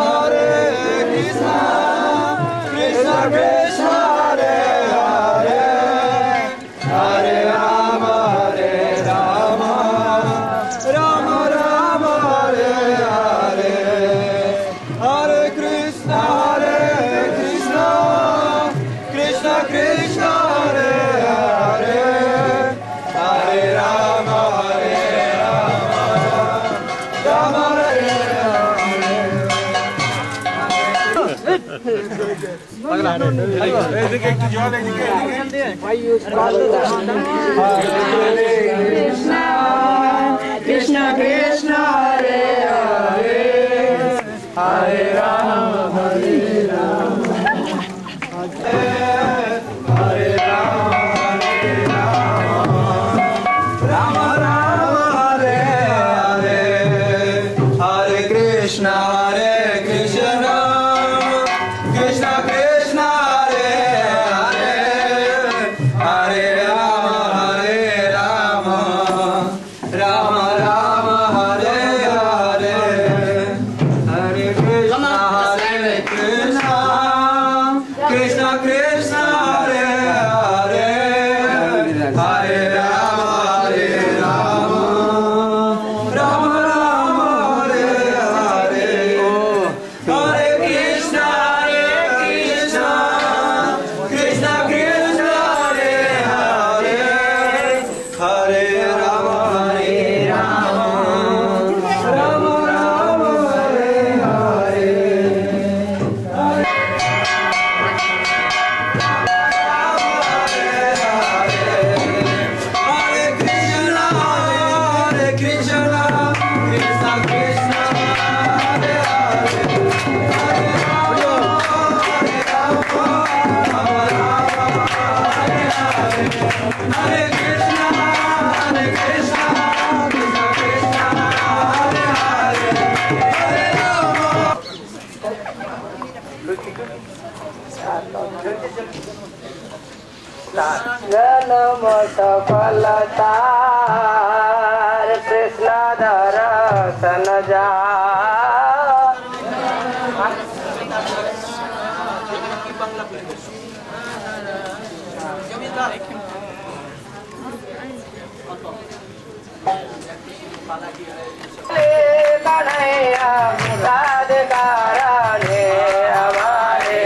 Krishna Krishna Hare Hare Hare Rama Rama Rama Rama Hare Hare Krishna Krishna Hare Hare Hare Rama Hare Rama Hare Rama Hare Rama Rama Rama Hare Hare Hare Krishna Hare Krishna Krishna Krishna Hare Hare Hare Rama Hare Rama Rama Rama Hare Hare Hare Krishna Hare Krishna Krishna Krishna Hare Hare Hare Rama Hare Rama Rama Rama Hare Hare Hare Krishna Hare Krishna Krishna Krishna Hare Hare Hare Rama Hare Rama Rama Rama Hare Hare Hare Krishna Hare Krishna Krishna Krishna Hare Hare Hare Rama Hare Rama Rama Rama Hare Hare Hare Krishna Hare Krishna Krishna Krishna Hare Hare Hare Rama जन्म सफलतार कृष्ण दर्शन जा कन्हैया राधिका रानी हमारे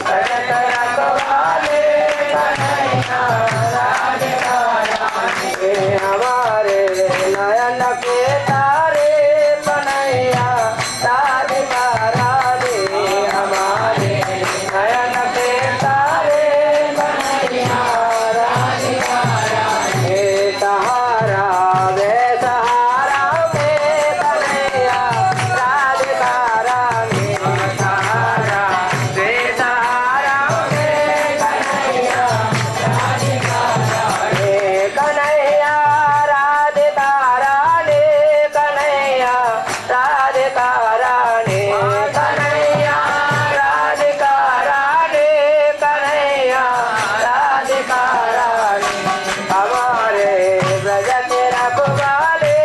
भजन रखवाले कन्हैया राधिका रानी हमारे नयन के तारे कन्हैया राधिका रानी हमारे नयन के तारे कन्हैया राधिका रानी सहारा वे सहारा में कन्हैया राधिका रानी सहारा वे सहारा में कन्हैया राधिका रानी कन्हैया राधिका रानी कन्हैया राधिका रानी कन्हैया राधिका रानी कन्हैया राधिका रानी हमारे ब्रज के रखवाले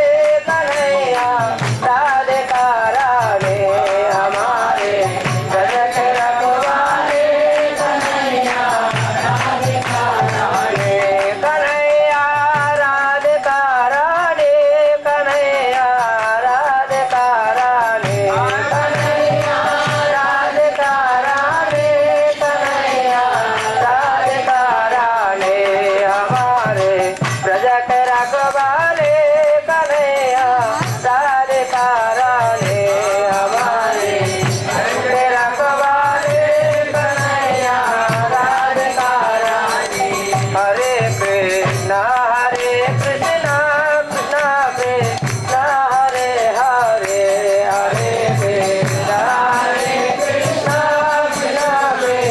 कन्हैया राधिका रानी हमारे ब्रज के रखवाले कन्हैया राधिका रानी कन्हैया राधिका रानी कन्हैया राधिका रानी कन्हैया राधिका रानी कन्हैया राधिका रानी हमारे ब्रज के रखवाले कन्हैया राधिका रानी हमारे ब्रज के रखवाले कन्हैया राधिका रानी हरे कृष्णा कृष्णा कृष्णा हरे हरे हरे कृष्णा कृष्णा कृष्णा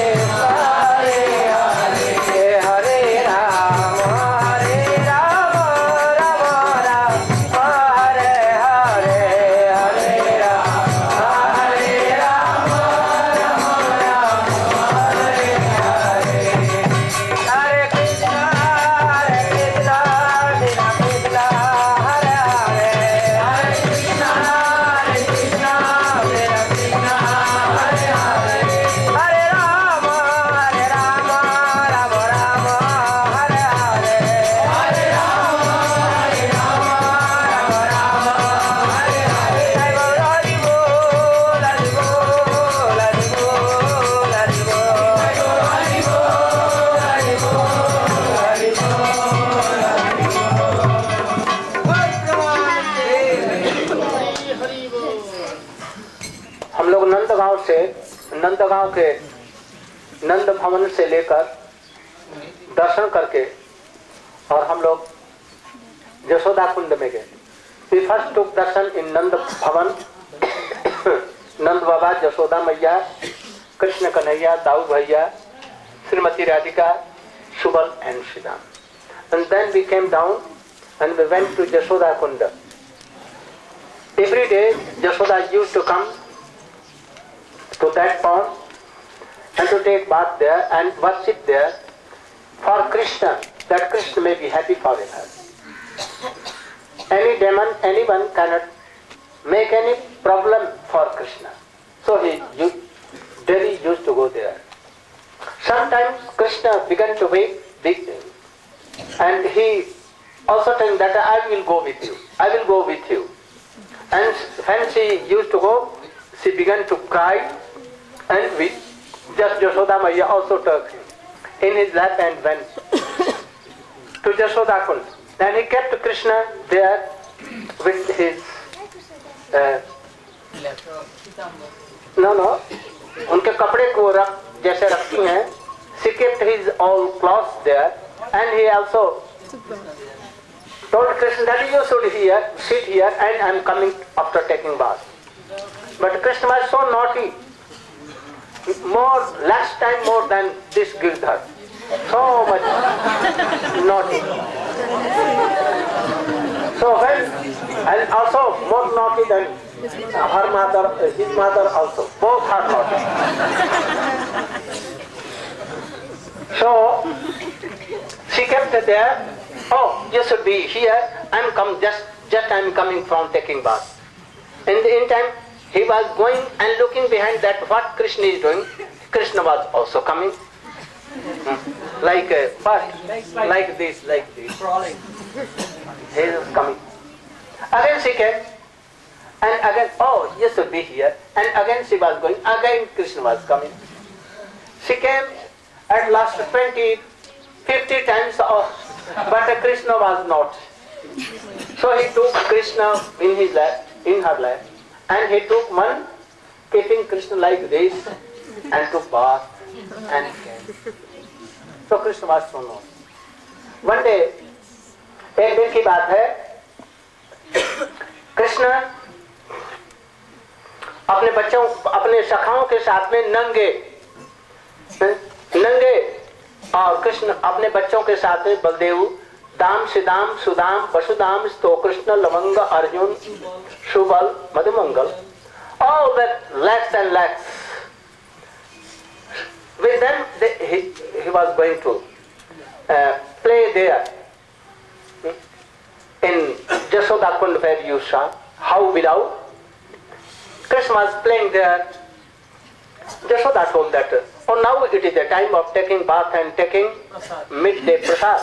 हरे हरे हरे राम राम राम राम हरे हरे हरे राम राम राम हरे हरे हरे कृष्णा कृष्णा कृष्णा हरे हरे हरे कृष्णा कृष्णा कृष्णा हरे हरे हरे राम राम राम हरे हरे हरे राम राम राम हरे हरे जय बोल हरि बोल हरि बोल हरि बोल हरि बोल हरि बोल हरि बोल हम लोग नंदगांव के नंद भवन से लेकर दर्शन करके और हम लोग यशोदा कुंड में गए। वी फर्स्ट टुक दर्शन इन नंद भवन। नंद बाबा, यशोदा मैया, कृष्ण कन्हैया, दाऊ भैया, Shrimati Radhika, Subal and Sridham. And then we came down and we went to Yashoda Kunda. Every day Yashoda used to come to that pond and to take bath there and worship there for Krishna, that Krishna may be happy forever. Any demon, anyone cannot make any problem for Krishna. So he daily used to go there. Sometimes Krishna began to weep and he also told that I will go with you, I will go with you. And when she used to go, she began to cry, and we just Yashoda Maya also took him in his lap and went to Yashoda Kund. Then he kept Krishna there with his उनके कपड़े को जैसे रखती हैं, she kept his all clothes there, and he also told Krishna that you should sit here and I am coming after taking bath. But Krishna was so naughty, last time more than this Girdhar, so much naughty. So and also more naughty than her mother, his mother also, both are naughty. So she kept there. Oh, you should be here. I'm coming from taking bath. In the meantime, he was going and looking behind that what Krishna is doing. Krishna was also coming. Like this. Crawling. He was coming. Again she came. And again, oh, you should be here. And again she was going. Again Krishna was coming. She came at last 20, 50 times, but Krishna was not. So he took Krishna in her lap, and he took one, keeping Krishna like this, and took bath and came. So Krishna was so naughty. One day, एक दिन की बात है, कृष्ण अपने बच्चों, अपने सखाओं के साथ में नंगे और कृष्ण अपने बच्चों के साथ में बलदेव, दाम, सिदाम, सुदाम, वसुदाम, स्तो कृष्ण, लवंग, Arjun, Subal, Madhumangal, all that lakhs and lakhs. With them he was going to play there in Yashoda Kund, where you saw how below Krishna was playing there. Yashoda told that, oh, now it is the time of taking bath and taking midday prasad.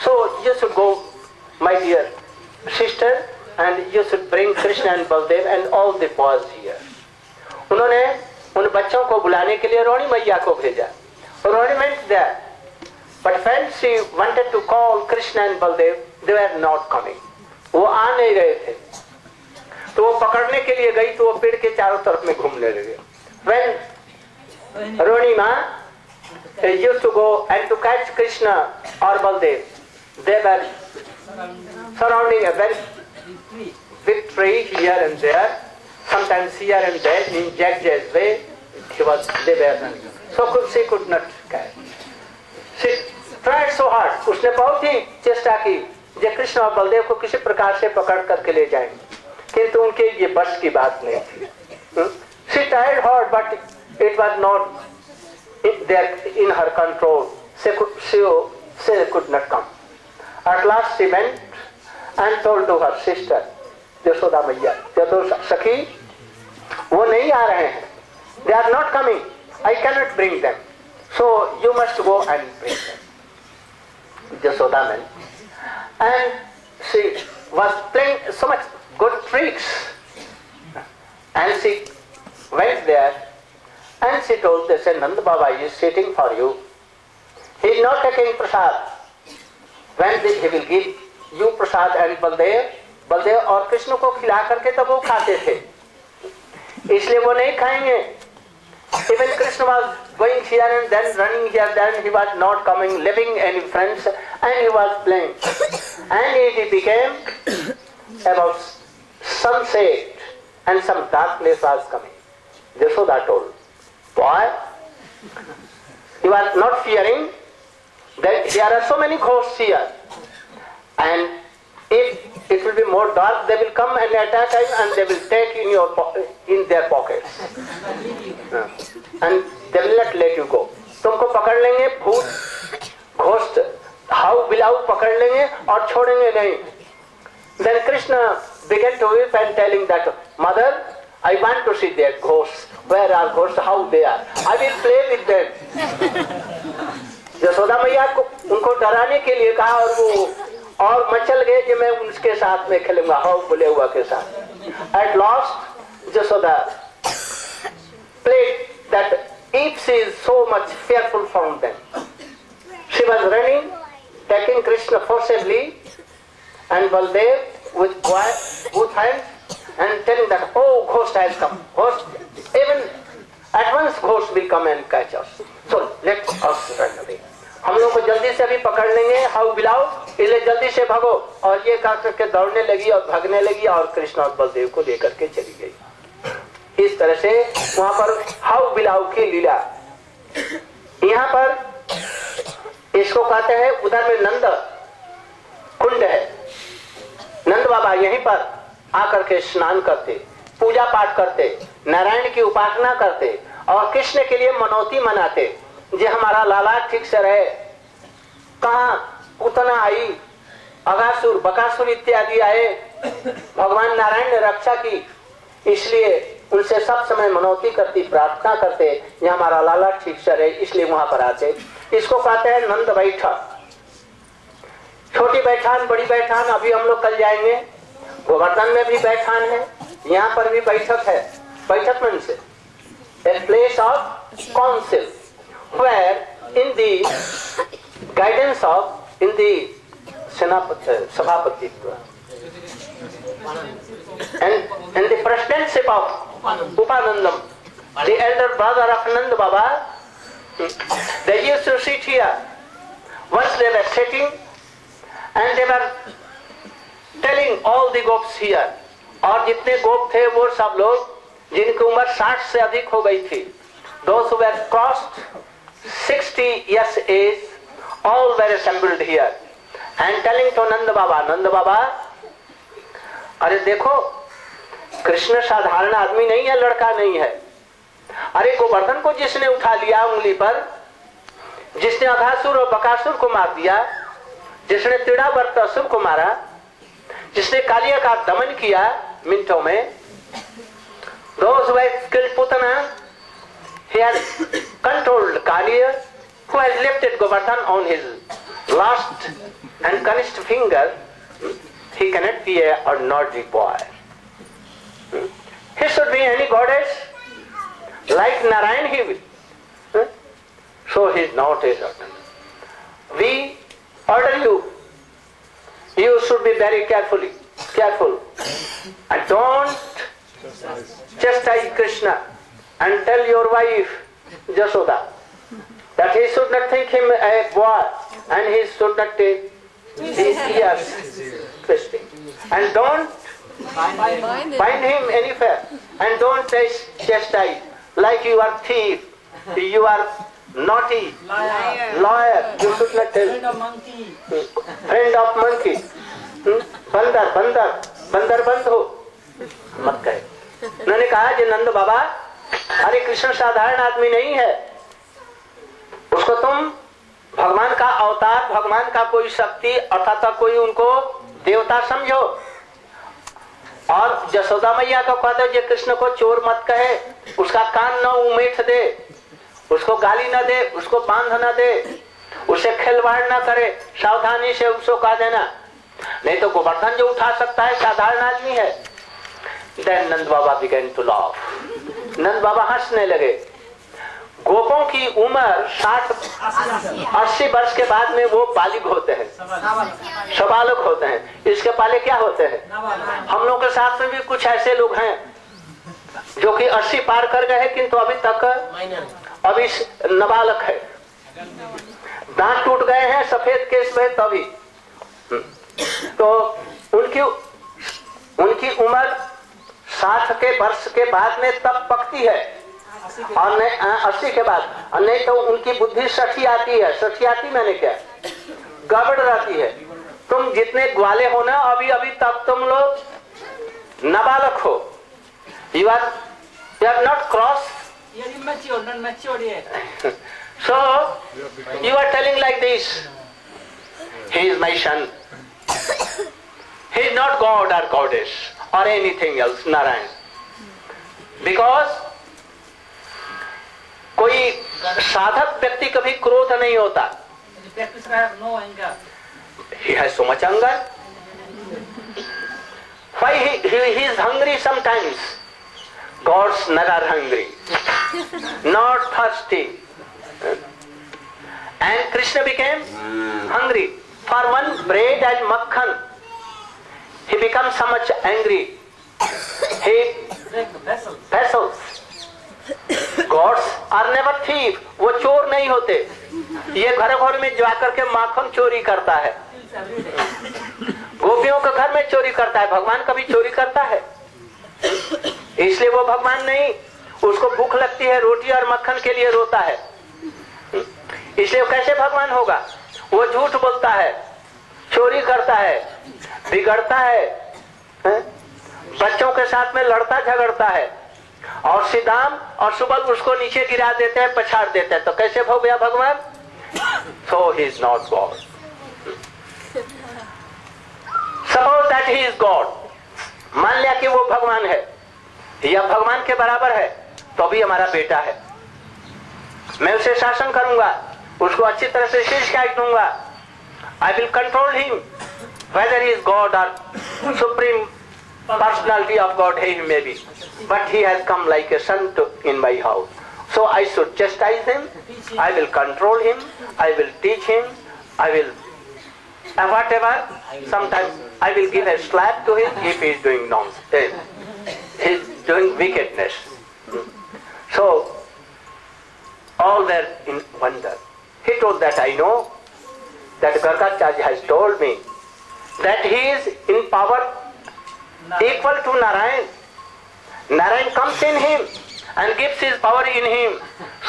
So you should go, my dear sister, and you should bring Krishna and Baldev and all the boys here. उन्होंने उन बच्चों को बुलाने के लिए रोणी मैया को भेजा. रोणी went there, but when she wanted to call Krishna and Baldev, they were not coming. वो आ नहीं रहे थे. तो वो पकड़ने के लिए गई तो वो पेड़ के चारों तरफ में घूमने लगे. When Ronima used to go and to catch Krishna or Baldev, they were surrounding a very big tree here and there, sometimes here and there, in Jagged's way, they were running. So she could not catch. She tried so hard. उसने बहुत ही चेष्टा की जे कृष्ण और बलदेव को किसी प्रकार से पकड़ करके ले जाएं, किंतु उनके ये बस की बात नहीं थी. She tried hard, but it was not in her control. She could not come. At last she went and told to her sister, Yashoda Maiya, Sakhi, वो नहीं आ रहे हैं. They are not coming. I cannot bring them. So you must go and bring them. Yashoda went. And she was playing so much good tricks. And she went there and she told, they said, Nanda Baba is sitting for you. He is not taking prasad. When he will give you prasad and Baldev और कृष्ण को खिला करके तब वो खाते थे, इसलिए वो नहीं खाएंगे. Even Krishna was going here and then, running here, then he was not coming, leaving any friends, and he was playing. And it became about sunset, and some darkness was coming. Yashoda told, "Boy, you are not fearing that there are so many ghosts here, and if it will be more dark, they will come and attack us, and they will take in their pockets, and they will not let you go. तुमको पकड़ लेंगे भूत, ghost, how बिलाऊ पकड़ लेंगे और छोड़ेंगे नहीं." Then Krishna began to weep and telling that, "Mother, I want to see their ghosts. Where are ghosts? How they are? I will play with them." Yashoda मैया को उनको डराने के लिए कहा, और वो और मचल गए कि मैं उनके साथ में खेलूंगा, हाउ बोले हुआ के साथ. At last Yashoda played that if she is so much fearful from them, she was running, taking Krishna forcibly, and Baldev with both hands and telling that, "Oh, ghost has come, ghost, even at once ghost will come and catch us. So let us run away. हम लोग को जल्दी से अभी पकड़ लेंगे, how बिलाओ, इसलिए जल्दी से भागो." और ये कह करके दौड़ने लगी और भागने लगी, और कृष्ण और बलदेव को लेकर के चली गई। इस तरह से वहां पर हाउ बिलाओ की लीला। यहाँ पर इसको कहते हैं, उधर में नंद कुंड है, नंद बाबा यहीं पर आकर के स्नान करते, पूजा पाठ करते, नारायण की उपासना करते, और कृष्ण के लिए मनौती मनाते, जे हमारा लाला ठीक से रहे। कहाँ उतना आई, अगासुर बकासुर इत्यादि आए, भगवान नारायण ने रक्षा की, इसलिए उनसे सब समय मनौती करती, प्रार्थना करते, ये हमारा लाला ठीक से रहे, इसलिए वहां पर आते। इसको कहते हैं नंद बैठक। छोटी बैठान, बड़ी बैठान, अभी हम लोग कल जाएंगे। गोवर्धन में भी बैठान है, यहाँ पर भी बैठक है। बैठक मन से a place of council, where in the guidance of, in the Sabhapati and the presidentship of Upanandam, the elder brother of Nand Baba, they used to sit here. Once they were sitting and they were telling all the gopis here, और जितने गोप थे वो सब लोग जिनकी उम्र 60 से अधिक हो गई थी, those who were crossed 60 years age, all were assembled here and telling to Nand Baba, अरे देखो कृष्ण साधारण आदमी नहीं है, लड़का नहीं है। अरे गोवर्धन को जिसने उठा लिया उंगली पर, जिसने अघासुर और बकासुर को मार दिया, जिसने त्रिडावर्तासुर को मारा, जिसने कालिया का दमन किया मिनटों में, those who had killed Putana, he had controlled Kaliya, who had lifted Govardhan on his last and clenched finger. He cannot be an ordinary boy. He should be any goddess, like Narayan he will. So he is not a ordinary. We order you, you should be very careful, and don't chastise Krishna, and tell your wife Yashoda that he should not think him a boy, and he should not take his ears twisting, and don't bind him anywhere, and don't chastise like you are thief, you are naughty, liar, you should not tell. Friend of monkey, बंदर बंद हो मत कहे। उन्होंने कहा कि नंद बाबा, हरे कृष्ण साधारण आदमी नहीं है, उसको तुम भगवान का अवतार, भगवान का कोई शक्ति अर्थात कोई उनको देवता समझो। और यशोदा मैया को कहते जे कृष्ण को चोर मत कहे, उसका कान न उमेठ दे, उसको गाली न दे, उसको बांध न दे, उसे खिलवाड़ न करे, सावधानी से उसको कह देना, नहीं तो गोवर्धन जो उठा सकता है साधारण आदमी है। Then Nand Baba began to laugh. नंद बाबा हंसने लगे। गोपों की उम्र 60-80 वर्ष के बाद में वो बालिग होते हैं, सबालक होते हैं। इसके पहले क्या होते हैं? हम लोग के साथ में भी कुछ ऐसे लोग हैं जो कि 80 पार कर गए हैं किंतु अभी तक अभी नाबालक है, दांत टूट गए हैं, सफेद केस में तभी। तो उनकी उम्र 60 के वर्ष के बाद में तब पकती है, और 80 के बाद, और नहीं तो उनकी बुद्धि सठी आती है। सठी आती मैंने क्या, गड़बड़ रहती है। तुम जितने ग्वाले हो ना, अभी अभी तक तुम लोग नाबालक हो। You are not cross. So you are telling like this, he is my son, he is not God or goddess or anything else, Narayan, because कोई साधक व्यक्ति कभी क्रोध नहीं होता। He has so much anger. Why he is hungry sometimes? Gods never hungry, not thirsty. And Krishna became hungry for one bread and makhan. He becomes so much angry. He vessels. Gods are never thief. वो चोर नहीं होते। ये घर घर में जाकर के माखन चोरी करता है, गोपियों के घर में चोरी करता है। भगवान कभी चोरी करता है? इसलिए वो भगवान नहीं। उसको भूख लगती है, रोटी और मक्खन के लिए रोता है, इसलिए कैसे भगवान होगा? वो झूठ बोलता है, चोरी करता है, बिगड़ता है, बच्चों के साथ में लड़ता झगड़ता है, और सीधाम और सुबल उसको नीचे गिरा देते हैं, पछाड़ देते हैं। तो कैसे हो गया भगवान? So he is not God. Suppose that he is God. मान लिया कि वो भगवान है या भगवान के बराबर है, तो भी हमारा बेटा है। मैं उसे शासन करूंगा, उसको अच्छी तरह से शिकायत दूंगा। I will control him, whether he is God or supreme personality of God he may be, but he has come like a son in my house, so I should chastise him, I will control him, I will teach him, I will whatever. Sometimes I will give a slap to him if he is doing nonsense, he is doing wickedness. So all were in wonder. He told that I know that Gargacharya has told me that he is in power equal to Narayan. Narayan comes in him and gives his power in him,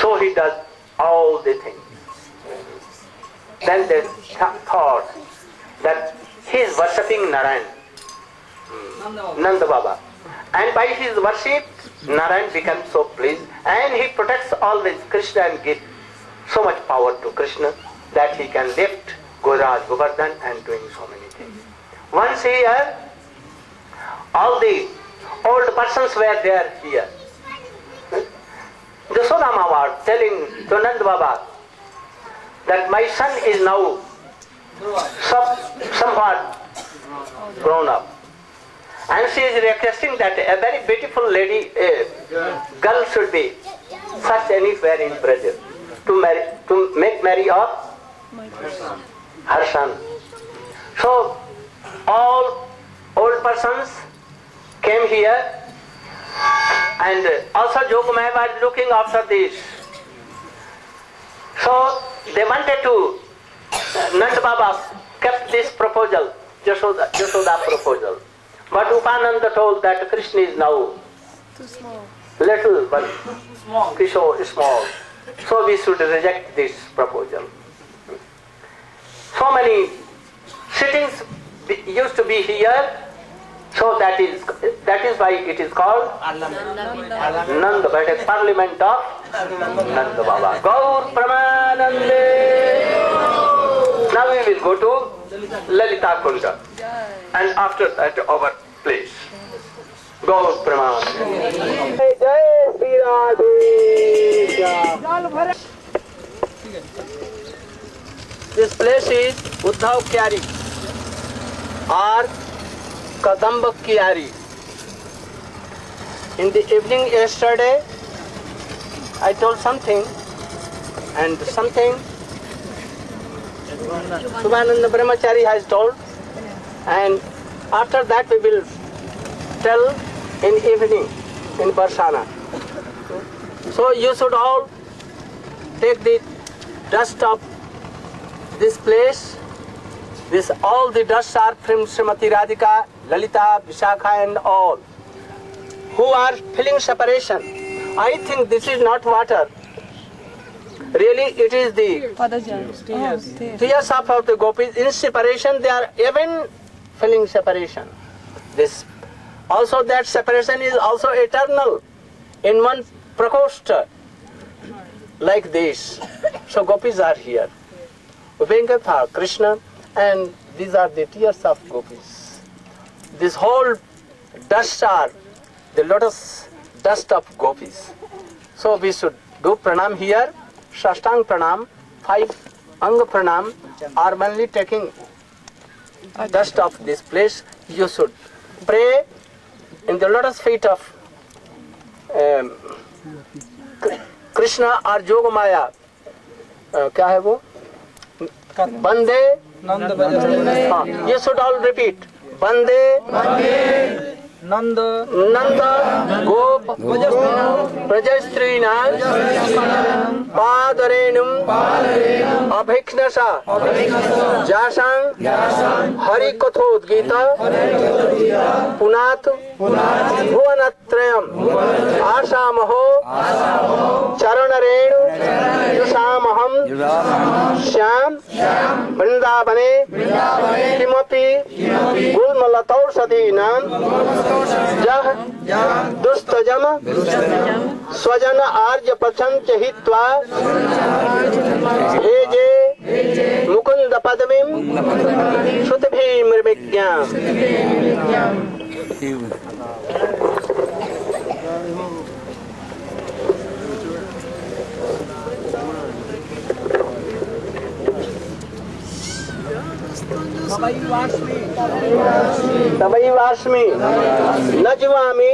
so he does all the things. Then they thought that he is worshipping Narayan, Nanda Baba, and by his worship Narayan becomes so pleased, and he protects always Krishna and gives so much power to Krishna that he can lift Gauraj Govardhan and doing so many things. Once here, all the old persons were there here. The Sodama was telling to Nanda Baba that my son is now somewhat grown up, and she is requesting that a very beautiful lady, girl should be such anywhere in Brazil to make marry of her son. So all old persons came here, and also Jogamaya was looking after this. So they wanted to, Nanda Baba kept this proposal, Jashoda proposal. But Upananda told that Krishna is now Too small. little, but Krishna is small. So we should reject this proposal. So many sittings used to be here, so that is why it is called Nanda, but a parliament of Nanda Baba. Gaur Pramanande. Now we will go to Lalita Kunda, and after that our place. Gaur Pramanande. Jai Shri Radhe. This place is Uddhav Kyari or Kadamba Kyari. In the evening yesterday, I told something, and something Subhananda Brahmachari has told, and after that we will tell in evening. in Barsana. So you should all take the dust of this place. All the dust are from Srimati Radhika, Lalita, Vishakha and all, who are feeling separation. I think this is not water. Really, it is the tears of the gopis. In separation, they are even feeling separation. This also, that separation is also eternal in one prakosta like this. So gopis are here. Upengatha, Krishna, and these are the tears of gopis. This whole dust are the lotus dust of gopis. So we should do pranam here. Shashtang pranam, 5 anga pranam are mainly taking dust of this place. You should pray in the lotus feet of Krishna or Jogamaya. क्या है वो? Bande. You should all repeat. Bande. Nanda Gop Prajastrina Padarenum Abhiknasa Jasang Hari Kathod Gita Punat Bhuvanatrayam Asamaho Charanarenu Yusamaham Shyam Vrindavane Kimapi Gulmalataur Sadinam जह दुस्तजम स्वजन आर्य पछंच हित्वा भेजे मुकुंद पदवीं श्रुतिभिर्विज्ञां तवैवास्मि न जीवामि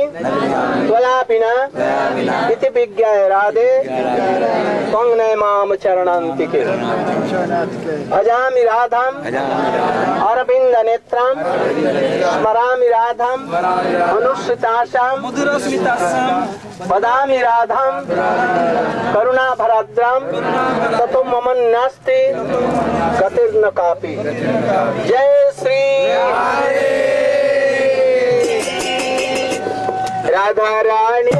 त्वयापिना इति विज्ञाय राधे त्वं नैमां चरणान्तिके भजामि राधाम् अरविन्द नेत्रां स्मरामि राधाम् अनुसृतासां वदामि राधां करुणाभराद्रां ततो मम नास्ति गतिर्न कापि। जय श्री राधा रानी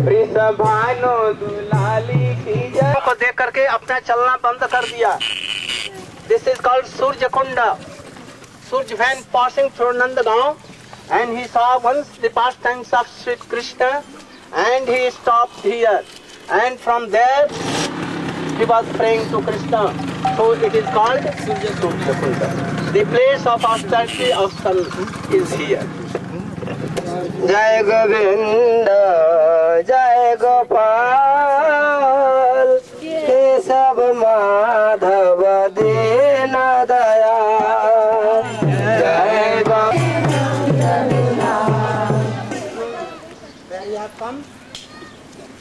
वृषभानो दुलाली की जय को देख करके अपना चलना बंद कर दिया। This is called Surya Kund. Surya van passing through Nandgaon and he saw once the pastimes of Sri Krishna and he stopped here, and from there he was praying to Krishna. So it is called Surya Kunda. The place of austerity of sun is here. Jai Govinda, Jai Gopal, Kesab Madhava Dina Daya. Jai Govinda. Where you have come?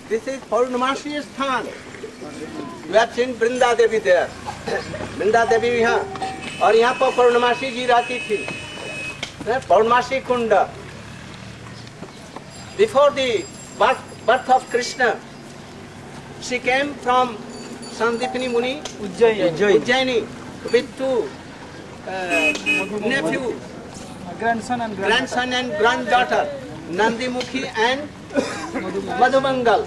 This is Purnamashi Sthan. You have seen Vrinda Devi there. Vrinda Devi यहाँ और यहाँ पर पौर्णमासी जी रहती थी. Purnamashi Kunda. Before the birth of Krishna, she came from Sandipani Muni, Ujjaini, with two nephews, grandson and granddaughter, Nandimukhi and Madhumangal,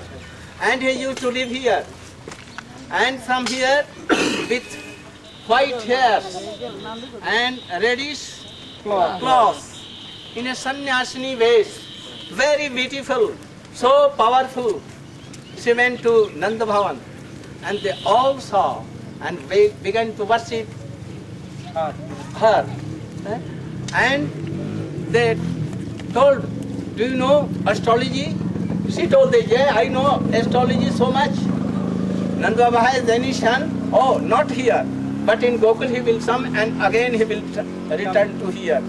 and he used to live here. And from here, with white hairs and reddish clothes, in a sannyasini ways, very beautiful, so powerful, she went to Nanda Bhavan, and they all saw and began to worship her. And they told, do you know astrology? She told them, yeah, I know astrology so much. Nanda Baba has any son? Oh, not here, but in Gokul he will come and again he will return to here.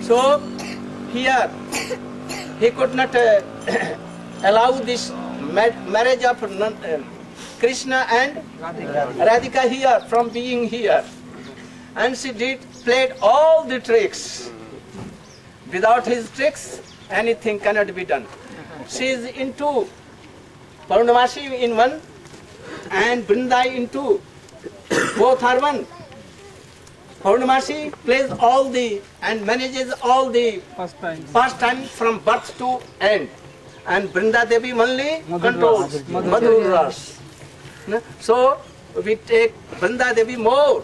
So here he could not allow this marriage of Krishna and Radhika here from being here. And she played all the tricks. Without his tricks anything cannot be done. She is into Purnamasi in one and Vrinda in two. Both are one. Purnamasi plays all the and manages all the pastime from birth to end. And Vrinda Devi only controls Madhur Ras. So we take Vrinda Devi more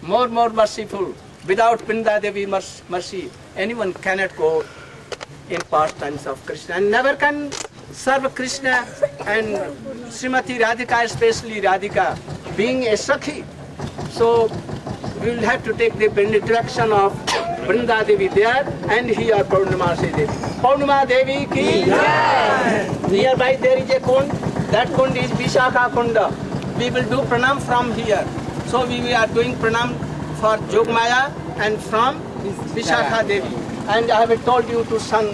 merciful. Without Vrinda Devi mercy, anyone cannot go in pastimes of Krishna and never can serve Krishna and Srimati Radhika, especially Radhika, being a Sakhi. So we will have to take the benediction of Vrinda Devi there and here Purnamasi Devi. Purnama Devi ki jai. Nearby there is a kund. That kund is Vishakha Kunda. We will do pranam from here. So we are doing pranam for Jogmaya and from Vishakha Devi. And I have told you to son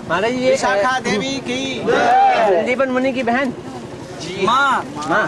महाराज ये विशाखा देवी की संदीपन मुनि की बहन माँ माँ